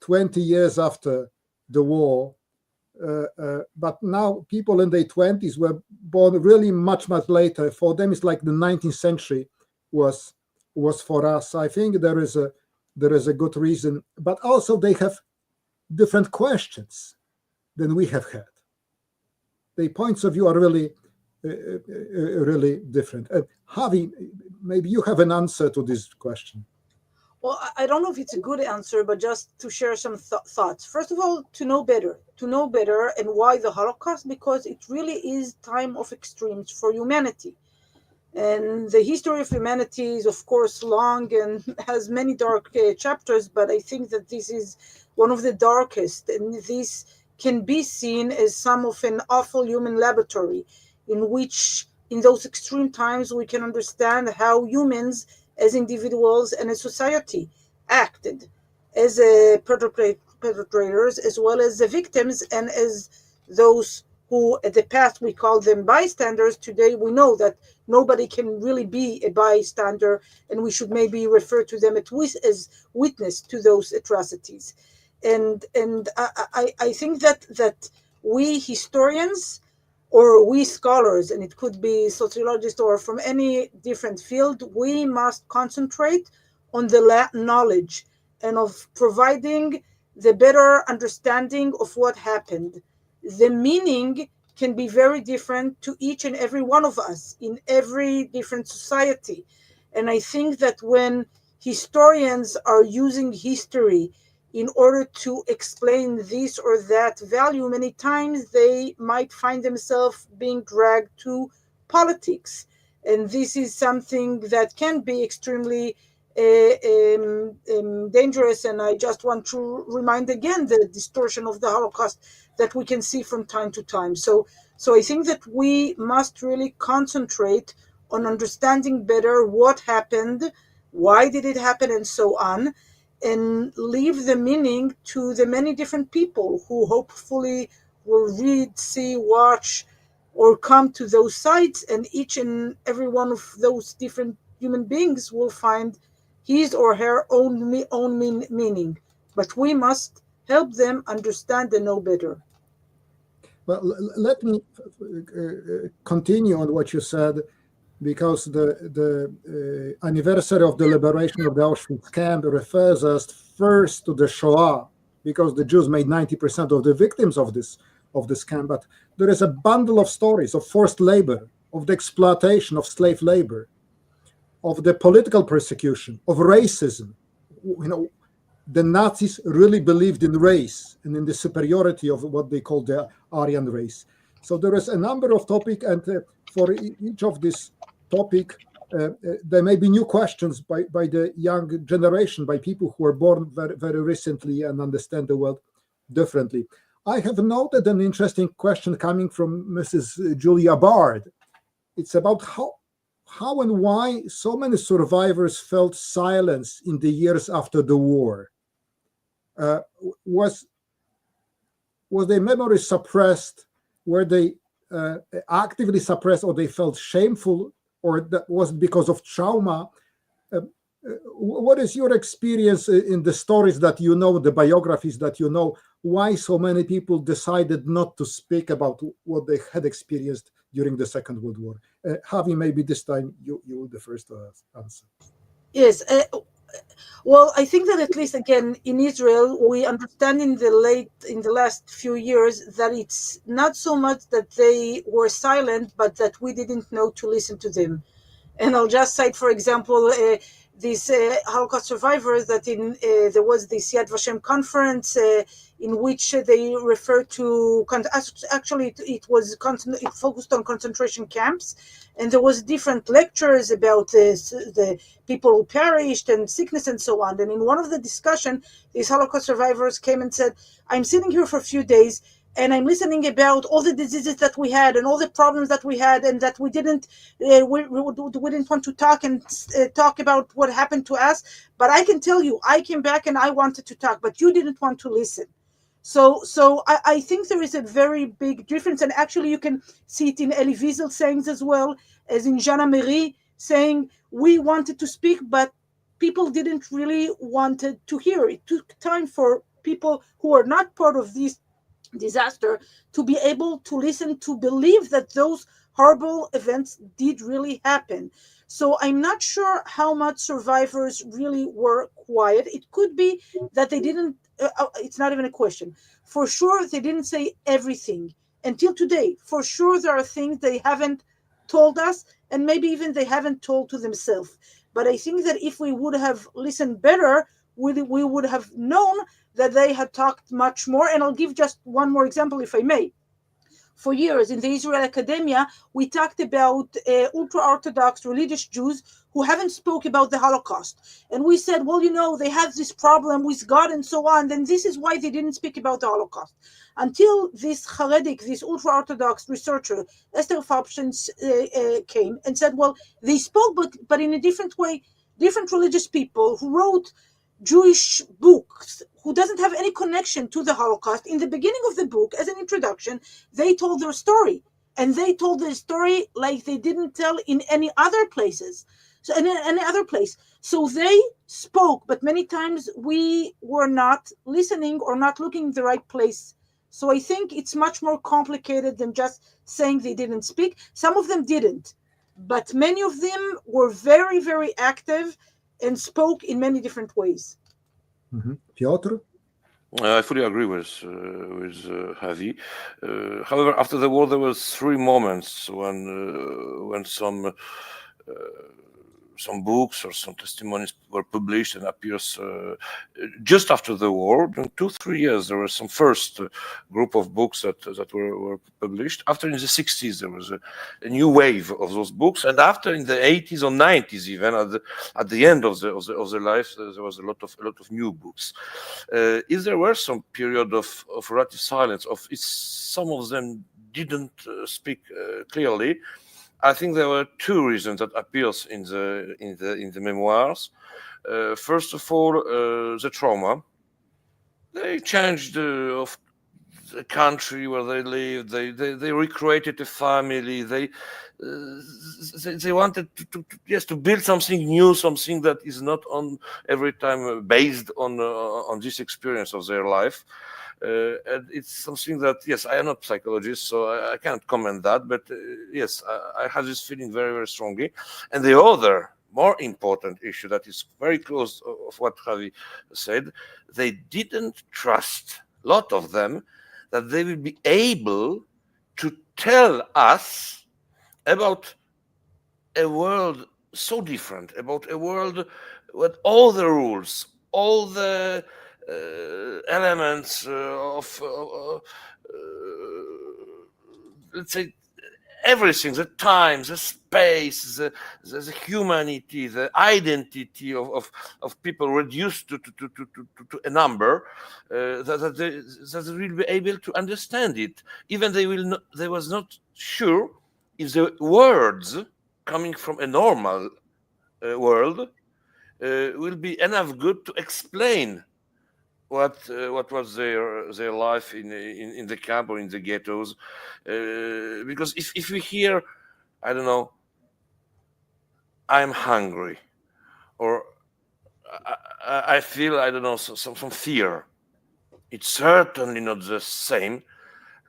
20 years after the war, but now people in their 20s were born really much, much later. For them, it's like the 19th century was for us. I think there is a good reason, but also they have different questions than we have had. Their points of view are really different. Javi, maybe you have an answer to this question. Well, I don't know if it's a good answer, but just to share some thoughts. First of all, to know better, and why the Holocaust? Because it really is time of extremes for humanity. And the history of humanity is, of course, long and has many dark chapters, but I think that this is one of the darkest, and this can be seen as some of an awful human laboratory in which, in those extreme times, we can understand how humans as individuals and as society acted as perpetrators as well as the victims and as those who at the past we call them bystanders. Today we know that nobody can really be a bystander, and we should maybe refer to them as witness to those atrocities. And I think that we historians or we scholars, and it could be sociologists or from any different field, we must concentrate on the knowledge and of providing the better understanding of what happened. The meaning can be very different to each and every one of us in every different society. And I think that when historians are using history in order to explain this or that value, many times they might find themselves being dragged to politics. And this is something that can be extremely dangerous. And I just want to remind again the distortion of the Holocaust that we can see from time to time. So I think that we must really concentrate on understanding better what happened, why did it happen, and so on, and leave the meaning to the many different people who hopefully will read, see, watch, or come to those sites, and each and every one of those different human beings will find his or her own meaning. But we must help them understand and know better. Well, let me continue on what you said, because the anniversary of the liberation of the Auschwitz camp refers us first to the Shoah, because the Jews made 90% of the victims of this camp. But there is a bundle of stories of forced labor of the exploitation of slave labor, of the political persecution, of racism. The Nazis really believed in race and in the superiority of what they called the Aryan race. So there is a number of topics, and for each of this topic, there may be new questions by the young generation, by people who were born very, very recently and understand the world differently. I have noted an interesting question coming from Mrs. Julia Bard. It's about how and why so many survivors felt silence in the years after the war. Was their memory suppressed? Were they actively suppressed, or they felt shameful, or that was because of trauma? What is your experience in the stories that you know, the biographies that you know? Why so many people decided not to speak about what they had experienced during the Second World War? Havi, maybe this time you the first answer. Yes. Well, I think that at least again in Israel, we understand in the last few years that it's not so much that they were silent, but that we didn't know to listen to them. And I'll just cite, for example, these Holocaust survivors that there was this Yad Vashem conference in which they referred to, actually it focused on concentration camps, and there was different lectures about the people who perished and sickness and so on. And in one of the discussion, these Holocaust survivors came and said, I'm sitting here for a few days and I'm listening about all the diseases that we had and all the problems that we had, and that we didn't want to talk about what happened to us. But I can tell you, I came back and I wanted to talk, but you didn't want to listen. So I think there is a very big difference, and actually you can see it in Elie Wiesel's sayings as well as in Jeanne Amery saying, we wanted to speak, but people didn't really want to hear. It took time for people who are not part of this disaster to be able to listen, to believe that those horrible events did really happen. So I'm not sure how much survivors really were quiet. It could be that they didn't, it's not even a question. For sure, they didn't say everything until today. For sure, there are things they haven't told us, and maybe even they haven't told to themselves. But I think that if we would have listened better, we would have known that they had talked much more. And I'll give just one more example, if I may. For years in the Israel academia, we talked about ultra-Orthodox religious Jews who haven't spoke about the Holocaust. And we said, well, they have this problem with God and so on. Then this is why they didn't speak about the Holocaust. Until this Haredic, this ultra-Orthodox researcher, Esther Farbshens, came and said, well, they spoke, but in a different way, different religious people who wrote Jewish books, who doesn't have any connection to the Holocaust. In the beginning of the book, as an introduction, they told their story, and they told their story like they didn't tell in any other places. So in any other place. So they spoke, but many times we were not listening or not looking in the right place. So I think it's much more complicated than just saying they didn't speak. Some of them didn't, but many of them were very, very active and spoke in many different ways. Mm-hmm. Piotr? I fully agree with Havi. However, after the war, there were 3 moments when some books or some testimonies were published and appears just after the war. In 2-3 years, there was some first group of books that were published. After, in the 60s, there was a new wave of those books, and after, in the 80s or 90s, even at the end of the life, there was a lot of new books. If there were some period of relative silence, some of them didn't speak clearly, I think there were 2 reasons that appears in the memoirs. First of all, the trauma. They changed the country where they lived. They recreated a family. They wanted to build something new, something that is not on every time based on this experience of their life. And it's something that, yes, I am not a psychologist, so I can't comment that, but yes, I have this feeling very, very strongly. And the other more important issue that is very close of what Havi said, they didn't trust, a lot of them, that they will be able to tell us about a world so different, about a world with all the rules, all the elements of let's say, everything, the time, the space, the humanity, the identity of people reduced to a number, that they will be able to understand it. Even they was not sure if the words coming from a normal world will be enough good to explain what was their life in the camp or in the ghettos, because if we hear, I don't know, I'm hungry, or I feel, I don't know, some fear, it's certainly not the same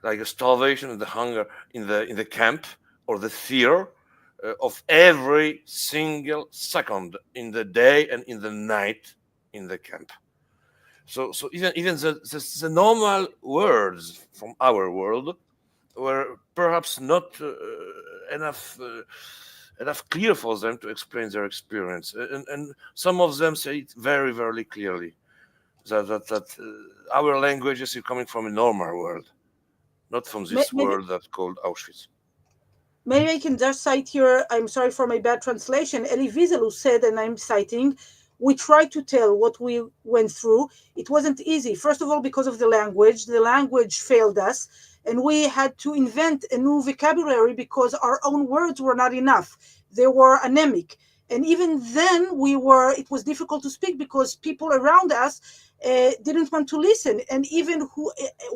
like a starvation and the hunger in the camp, or the fear of every single second in the day and in the night in the camp. So even the normal words from our world were perhaps not enough clear for them to explain their experience, and some of them say it very, very clearly that our languages are coming from a normal world, not from this world that's called Auschwitz. Maybe I can just cite here, I'm sorry for my bad translation, Elie Wiesel, who said, and I'm citing, we tried to tell what we went through. It wasn't easy. First of all, because of the language. The language failed us, and we had to invent a new vocabulary because our own words were not enough. They were anemic. And even then, it was difficult to speak because people around us didn't want to listen. And even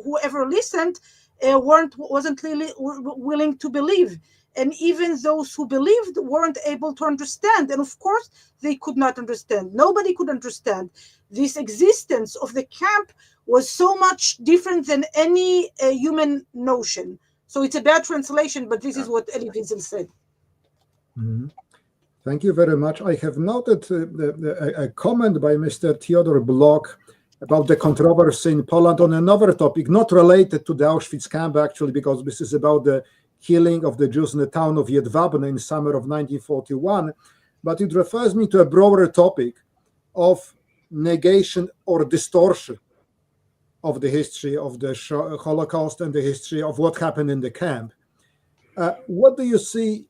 whoever listened wasn't really willing to believe. And even those who believed weren't able to understand. And of course, they could not understand. Nobody could understand. This existence of the camp was so much different than any human notion. So it's a bad translation, but this is what Elie Wiesel said. Mm-hmm. Thank you very much. I have noted a comment by Mr. Theodor Block about the controversy in Poland on another topic, not related to the Auschwitz camp, actually, because this is about the killing of the Jews in the town of Jedwabne in summer of 1941, but it refers me to a broader topic of negation or distortion of the history of the Holocaust and the history of what happened in the camp. What do you see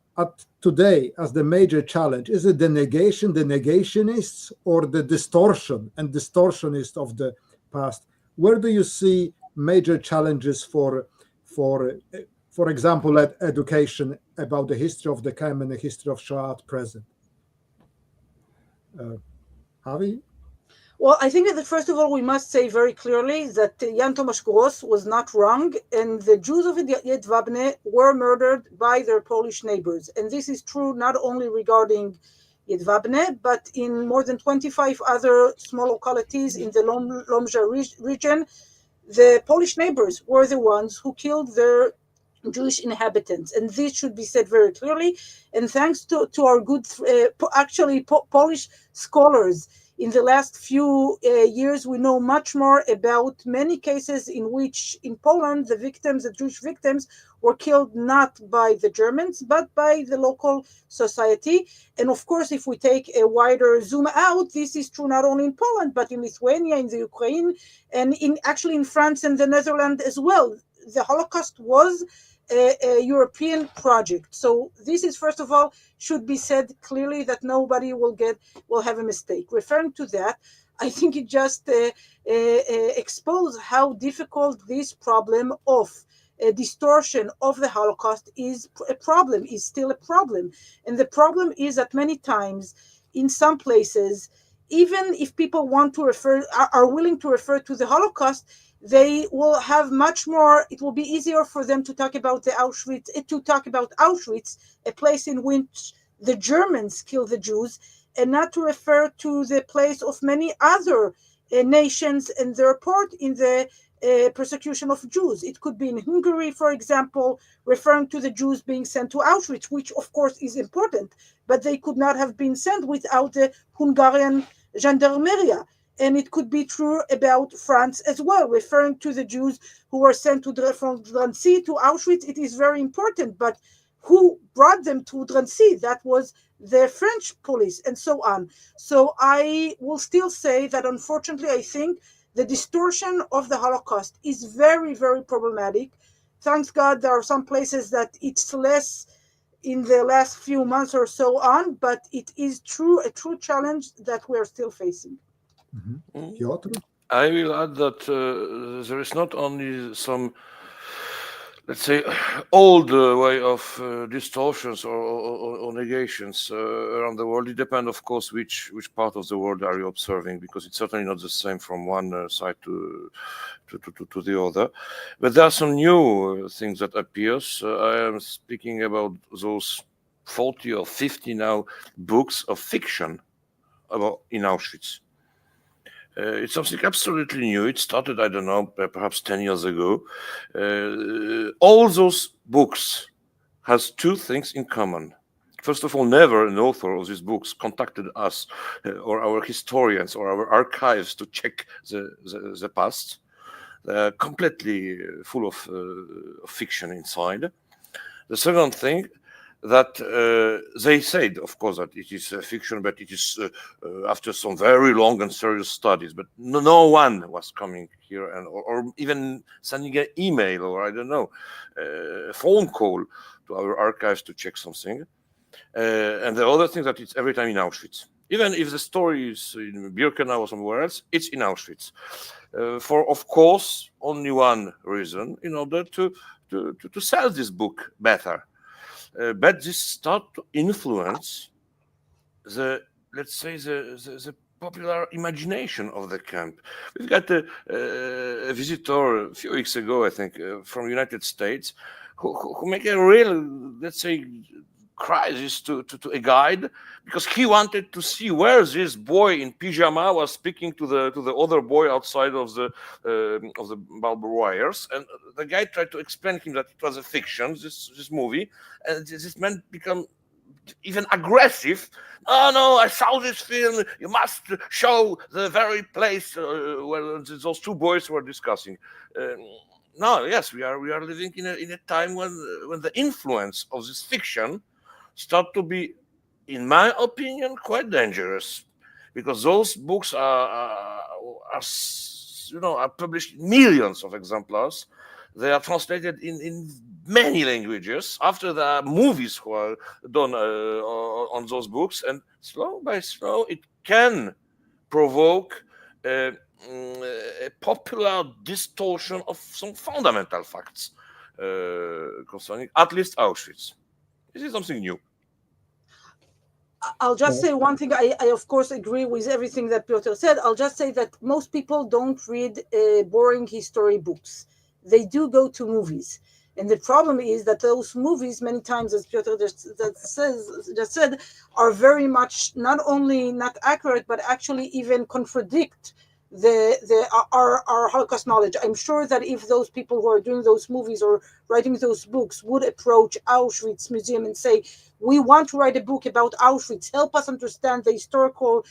today as the major challenge? Is it the negation, the negationists, or the distortion and distortionists of the past? Where do you see major challenges for example, education about the history of the camp and the history of Shoah at present? Havi? Well, I think that first of all, we must say very clearly that Jan Tomasz Gross was not wrong, and the Jews of Jedwabne were murdered by their Polish neighbors. And this is true not only regarding Jedwabne, but in more than 25 other small localities in the Lomża region. The Polish neighbors were the ones who killed their Jewish inhabitants, and this should be said very clearly. And thanks to our good, Polish scholars, in the last few years, we know much more about many cases in which, in Poland, the Jewish victims, were killed not by the Germans, but by the local society. And of course, if we take a wider zoom out, this is true not only in Poland, but in Lithuania, in the Ukraine, and in France and the Netherlands as well. The Holocaust was a European project. So this is, first of all, should be said clearly, that nobody will have a mistake. Referring to that, I think it just exposed how difficult this problem of distortion of the Holocaust is still a problem. And the problem is that many times, in some places, even if people are willing to refer to the Holocaust, they will have much more. It will be easier for them to talk about Auschwitz, a place in which the Germans killed the Jews, and not to refer to the place of many other nations and their part in the persecution of Jews. It could be in Hungary, for example, referring to the Jews being sent to Auschwitz, which of course is important, but they could not have been sent without the Hungarian gendarmeria. And it could be true about France as well, referring to the Jews who were sent from Drancy to Auschwitz. It is very important, but who brought them to Drancy. That was the French police, and so on. So I will still say that, unfortunately, I think the distortion of the Holocaust is very, very problematic. Thanks God there are some places that it's less in the last few months or so on, but it is a true challenge that we are still facing. Mm-hmm. Piotr? I will add that there is not only some, let's say, old way of distortions or negations around the world. It depends, of course, which part of the world are you observing, because it's certainly not the same from one side to the other. But there are some new things that appears. I am speaking about those 40 or 50 now books of fiction about in Auschwitz. It's something absolutely new. It started, I don't know, perhaps 10 years ago. All those books has two things in common. First of all, never an author of these books contacted us or our historians or our archives to check the past. They're completely full of fiction inside. The second thing, that they said, of course, that it is fiction, but it is after some very long and serious studies. But no one was coming here and or even sending an email or I don't know, a phone call to our archives to check something. And the other thing that it's every time in Auschwitz. Even if the story is in Birkenau or somewhere else, it's in Auschwitz. For, of course, only one reason, in order to sell this book better. But this start to influence the, let's say, the popular imagination of the camp. We've got a visitor a few weeks ago, I think, from the United States, who make a real, let's say, crisis to a guide, because he wanted to see where this boy in pyjama was speaking to the other boy outside of the barbed wires, and the guide tried to explain to him that it was a fiction, this movie, and this man become even aggressive. Oh no, I saw this film. You must show the very place where those two boys were discussing. No, yes, we are living in a time when the influence of this fiction start to be, in my opinion, quite dangerous, because those books are published in millions of exemplars. They are translated in many languages. After the movies were done on those books, and slow by slow, it can provoke a popular distortion of some fundamental facts concerning at least Auschwitz. This is something new. I'll just say one thing. I of course agree with everything that Piotr said. I'll just say that most people don't read boring history books. They do go to movies. And the problem is that those movies, many times, as Piotr just said, are very much not only not accurate, but actually even contradict our Holocaust knowledge. I'm sure that if those people who are doing those movies or writing those books would approach Auschwitz Museum and say, we want to write a book about Auschwitz, help us understand the historical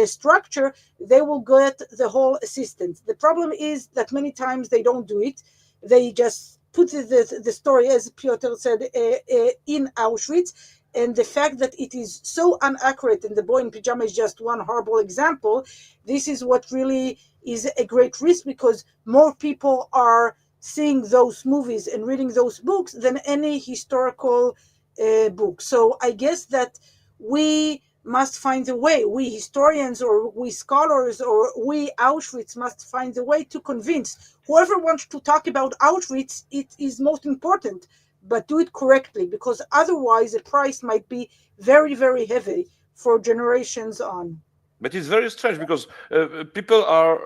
structure, they will get the whole assistance. The problem is that many times they don't do it. They just put the story, as Piotr said, in Auschwitz. And the fact that it is so inaccurate, and the boy in pyjama is just one horrible example, this is what really is a great risk, because more people are seeing those movies and reading those books than any historical book. So I guess that we must find a way, we historians or we scholars or we Auschwitz must find a way to convince whoever wants to talk about Auschwitz, it is most important, but do it correctly, because otherwise the price might be very, very heavy for generations on. But it's very strange, because people are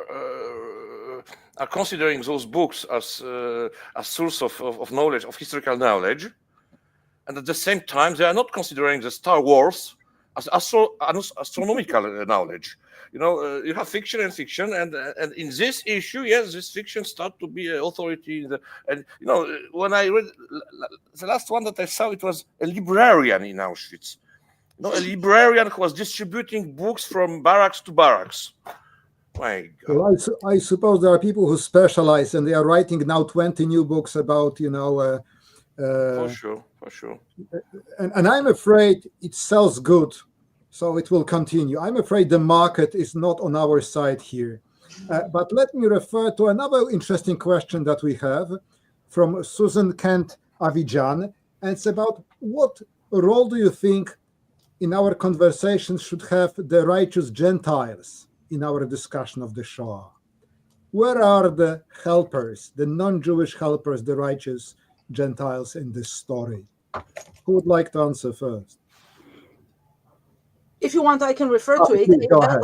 considering those books as a source of knowledge, of historical knowledge, and at the same time they are not considering the Star Wars as astronomical knowledge. You have fiction and fiction, and in this issue, yes, this fiction start to be an authority. When I read the last one that I saw, it was a librarian in Auschwitz. A librarian who was distributing books from barracks to barracks. My God. Well, I suppose there are people who specialize, and they are writing now 20 new books about, For sure. And I'm afraid it sells good, so it will continue. I'm afraid the market is not on our side here. But let me refer to another interesting question that we have from Susan Kent Avijan, and it's about what role do you think in our conversations should have the righteous Gentiles in our discussion of the Shoah? Where are the helpers, the non-Jewish helpers, the righteous Gentiles in this story? Who would like to answer first? If you want, I can refer to it. Please, go ahead.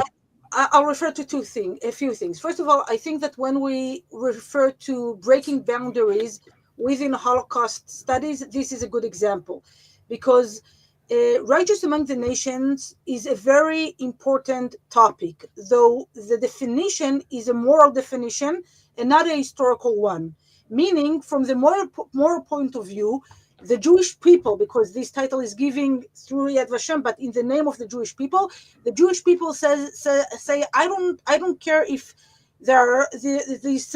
I'll refer to a few things. First of all, I think that when we refer to breaking boundaries within Holocaust studies, this is a good example, because righteous among the nations is a very important topic, though the definition is a moral definition and not a historical one. Meaning, from the moral point of view, the Jewish people, because this title is given through Yad Vashem, but in the name of the Jewish people, the Jewish people say I don't care if there are this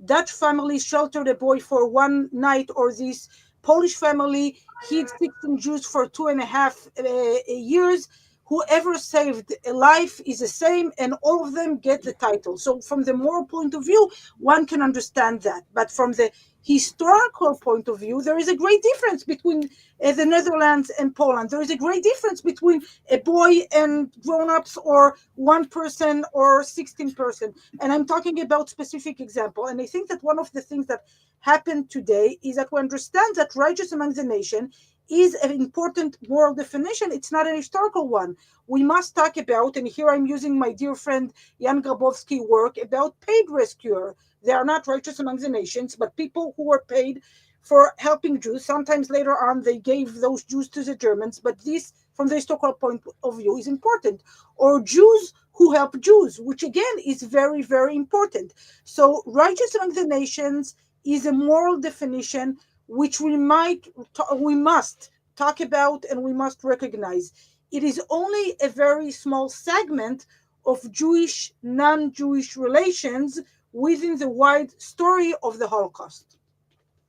Dutch family sheltered a boy for one night, or this Polish family hid 16 Jews for 2.5 years. Whoever saved a life is the same, and all of them get the title. So from the moral point of view, one can understand that. But from the historical point of view, there is a great difference between the Netherlands and Poland. There is a great difference between a boy and grown-ups, or one person or 16 person. And I'm talking about specific example. And I think that one of the things that happened today is that we understand that righteous among the nation is an important moral definition. It's not an historical one. We must talk about, and here I'm using my dear friend Jan Grabowski's work, about paid rescuer. They are not righteous among the nations, but people who were paid for helping Jews. Sometimes later on they gave those Jews to the Germans, but this, from the historical point of view, is important. Or Jews who help Jews, which again is very, very important. So righteous among the nations is a moral definition which we must talk about and we must recognize. It is only a very small segment of Jewish, non-Jewish relations within the wide story of the Holocaust.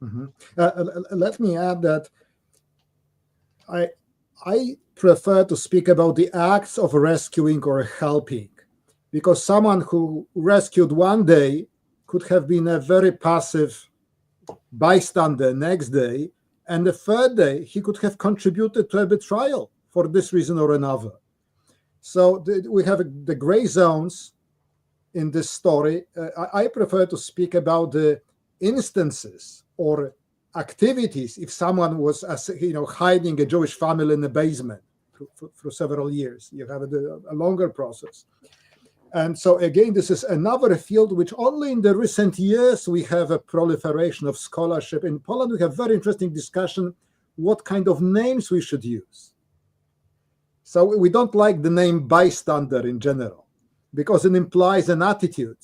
Mm-hmm. Let me add that I prefer to speak about the acts of rescuing or helping, because someone who rescued one day could have been a very passive bystander next day, and the third day he could have contributed to a betrayal for this reason or another. So we have the gray zones in this story. I prefer to speak about the instances or activities. If someone was, hiding a Jewish family in the basement for several years, you have a longer process. And so again, this is another field which only in the recent years we have a proliferation of scholarship. In Poland, we have very interesting discussion what kind of names we should use. So we don't like the name bystander in general, because it implies an attitude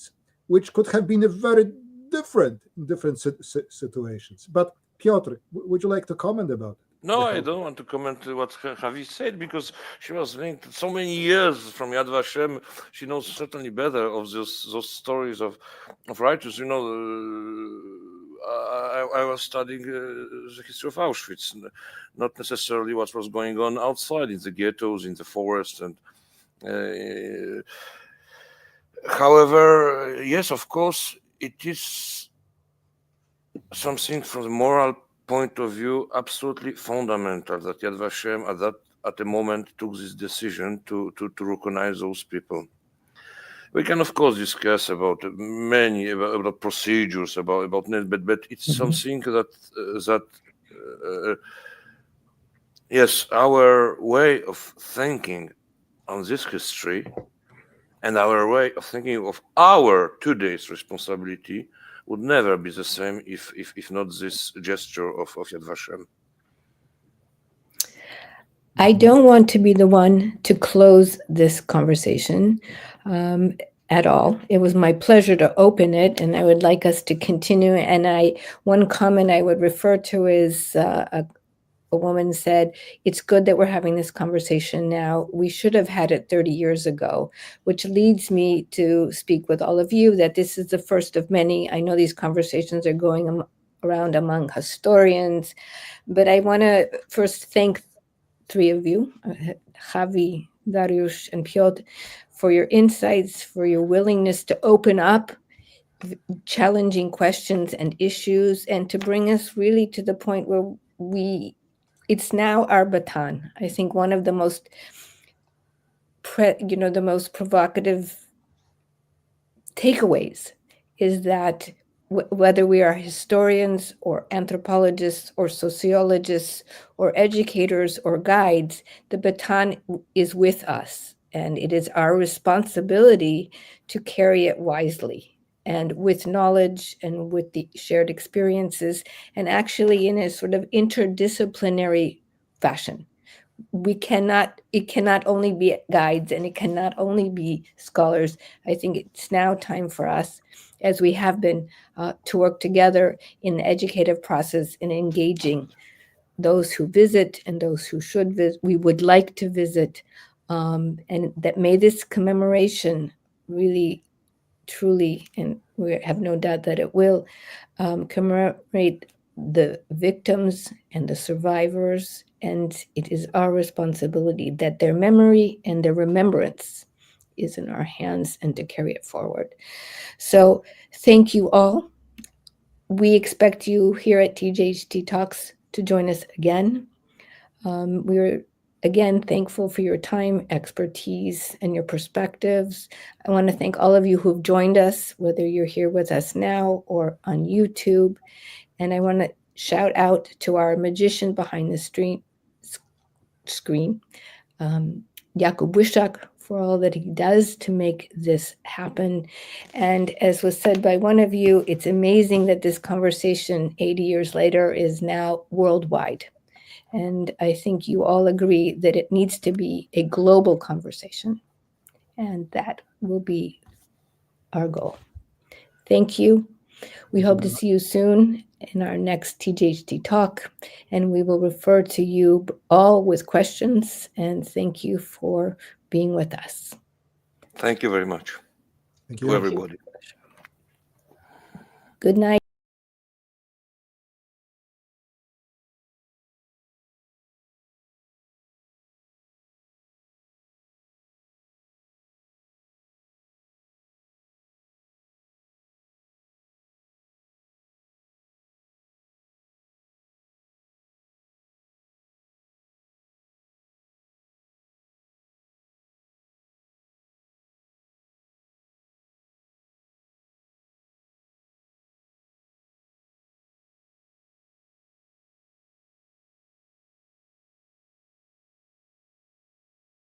which could have been very different in different situations. But Piotr, would you like to comment about it? No, I don't want to comment what Havi said, because she was linked so many years from Yad Vashem. She knows certainly better of those stories of righteous. I was studying the history of Auschwitz, not necessarily what was going on outside in the ghettos, in the forest, and however, yes, of course, it is something from the moral point of view absolutely fundamental that Yad Vashem at the moment took this decision to recognize those people. We can of course discuss about procedures, about but it's something that yes, our way of thinking on this history and our way of thinking of our today's responsibility would never be the same if not this gesture of Yad Vashem. I don't want to be the one to close this conversation at all. It was my pleasure to open it, and I would like us to continue. And one comment I would refer to is a woman said, it's good that we're having this conversation now. We should have had it 30 years ago, which leads me to speak with all of you that this is the first of many. I know these conversations are going around among historians. But I want to first thank three of you, Havi, Dariusz, and Piotr, for your insights, for your willingness to open up challenging questions and issues, and to bring us really to the point where it's now our baton. I think one of the most, the most provocative takeaways is that whether we are historians or anthropologists or sociologists or educators or guides, the baton is with us, and it is our responsibility to carry it wisely and with knowledge and with the shared experiences, and actually in a sort of interdisciplinary fashion. It cannot only be guides and it cannot only be scholars. I think it's now time for us, as we have been, to work together in the educative process in engaging those who visit and those who should visit, we would like to visit, and that may this commemoration really, truly, and we have no doubt that it will, commemorate the victims and the survivors, and it is our responsibility that their memory and their remembrance is in our hands and to carry it forward. So thank you all. We expect you here at TJHT Talks to join us again. We're again thankful for your time, expertise, and your perspectives. I want to thank all of you who've joined us, whether you're here with us now or on YouTube. And I want to shout out to our magician behind the screen, Jakub Wyszak, for all that he does to make this happen. And as was said by one of you, it's amazing that this conversation 80 years later is now worldwide. And I think you all agree that it needs to be a global conversation. And that will be our goal. Thank you. We hope to see you soon in our next TJHT Talk. And we will refer to you all with questions. And thank you for being with us. Thank you very much. Thank you. To everybody. Good night.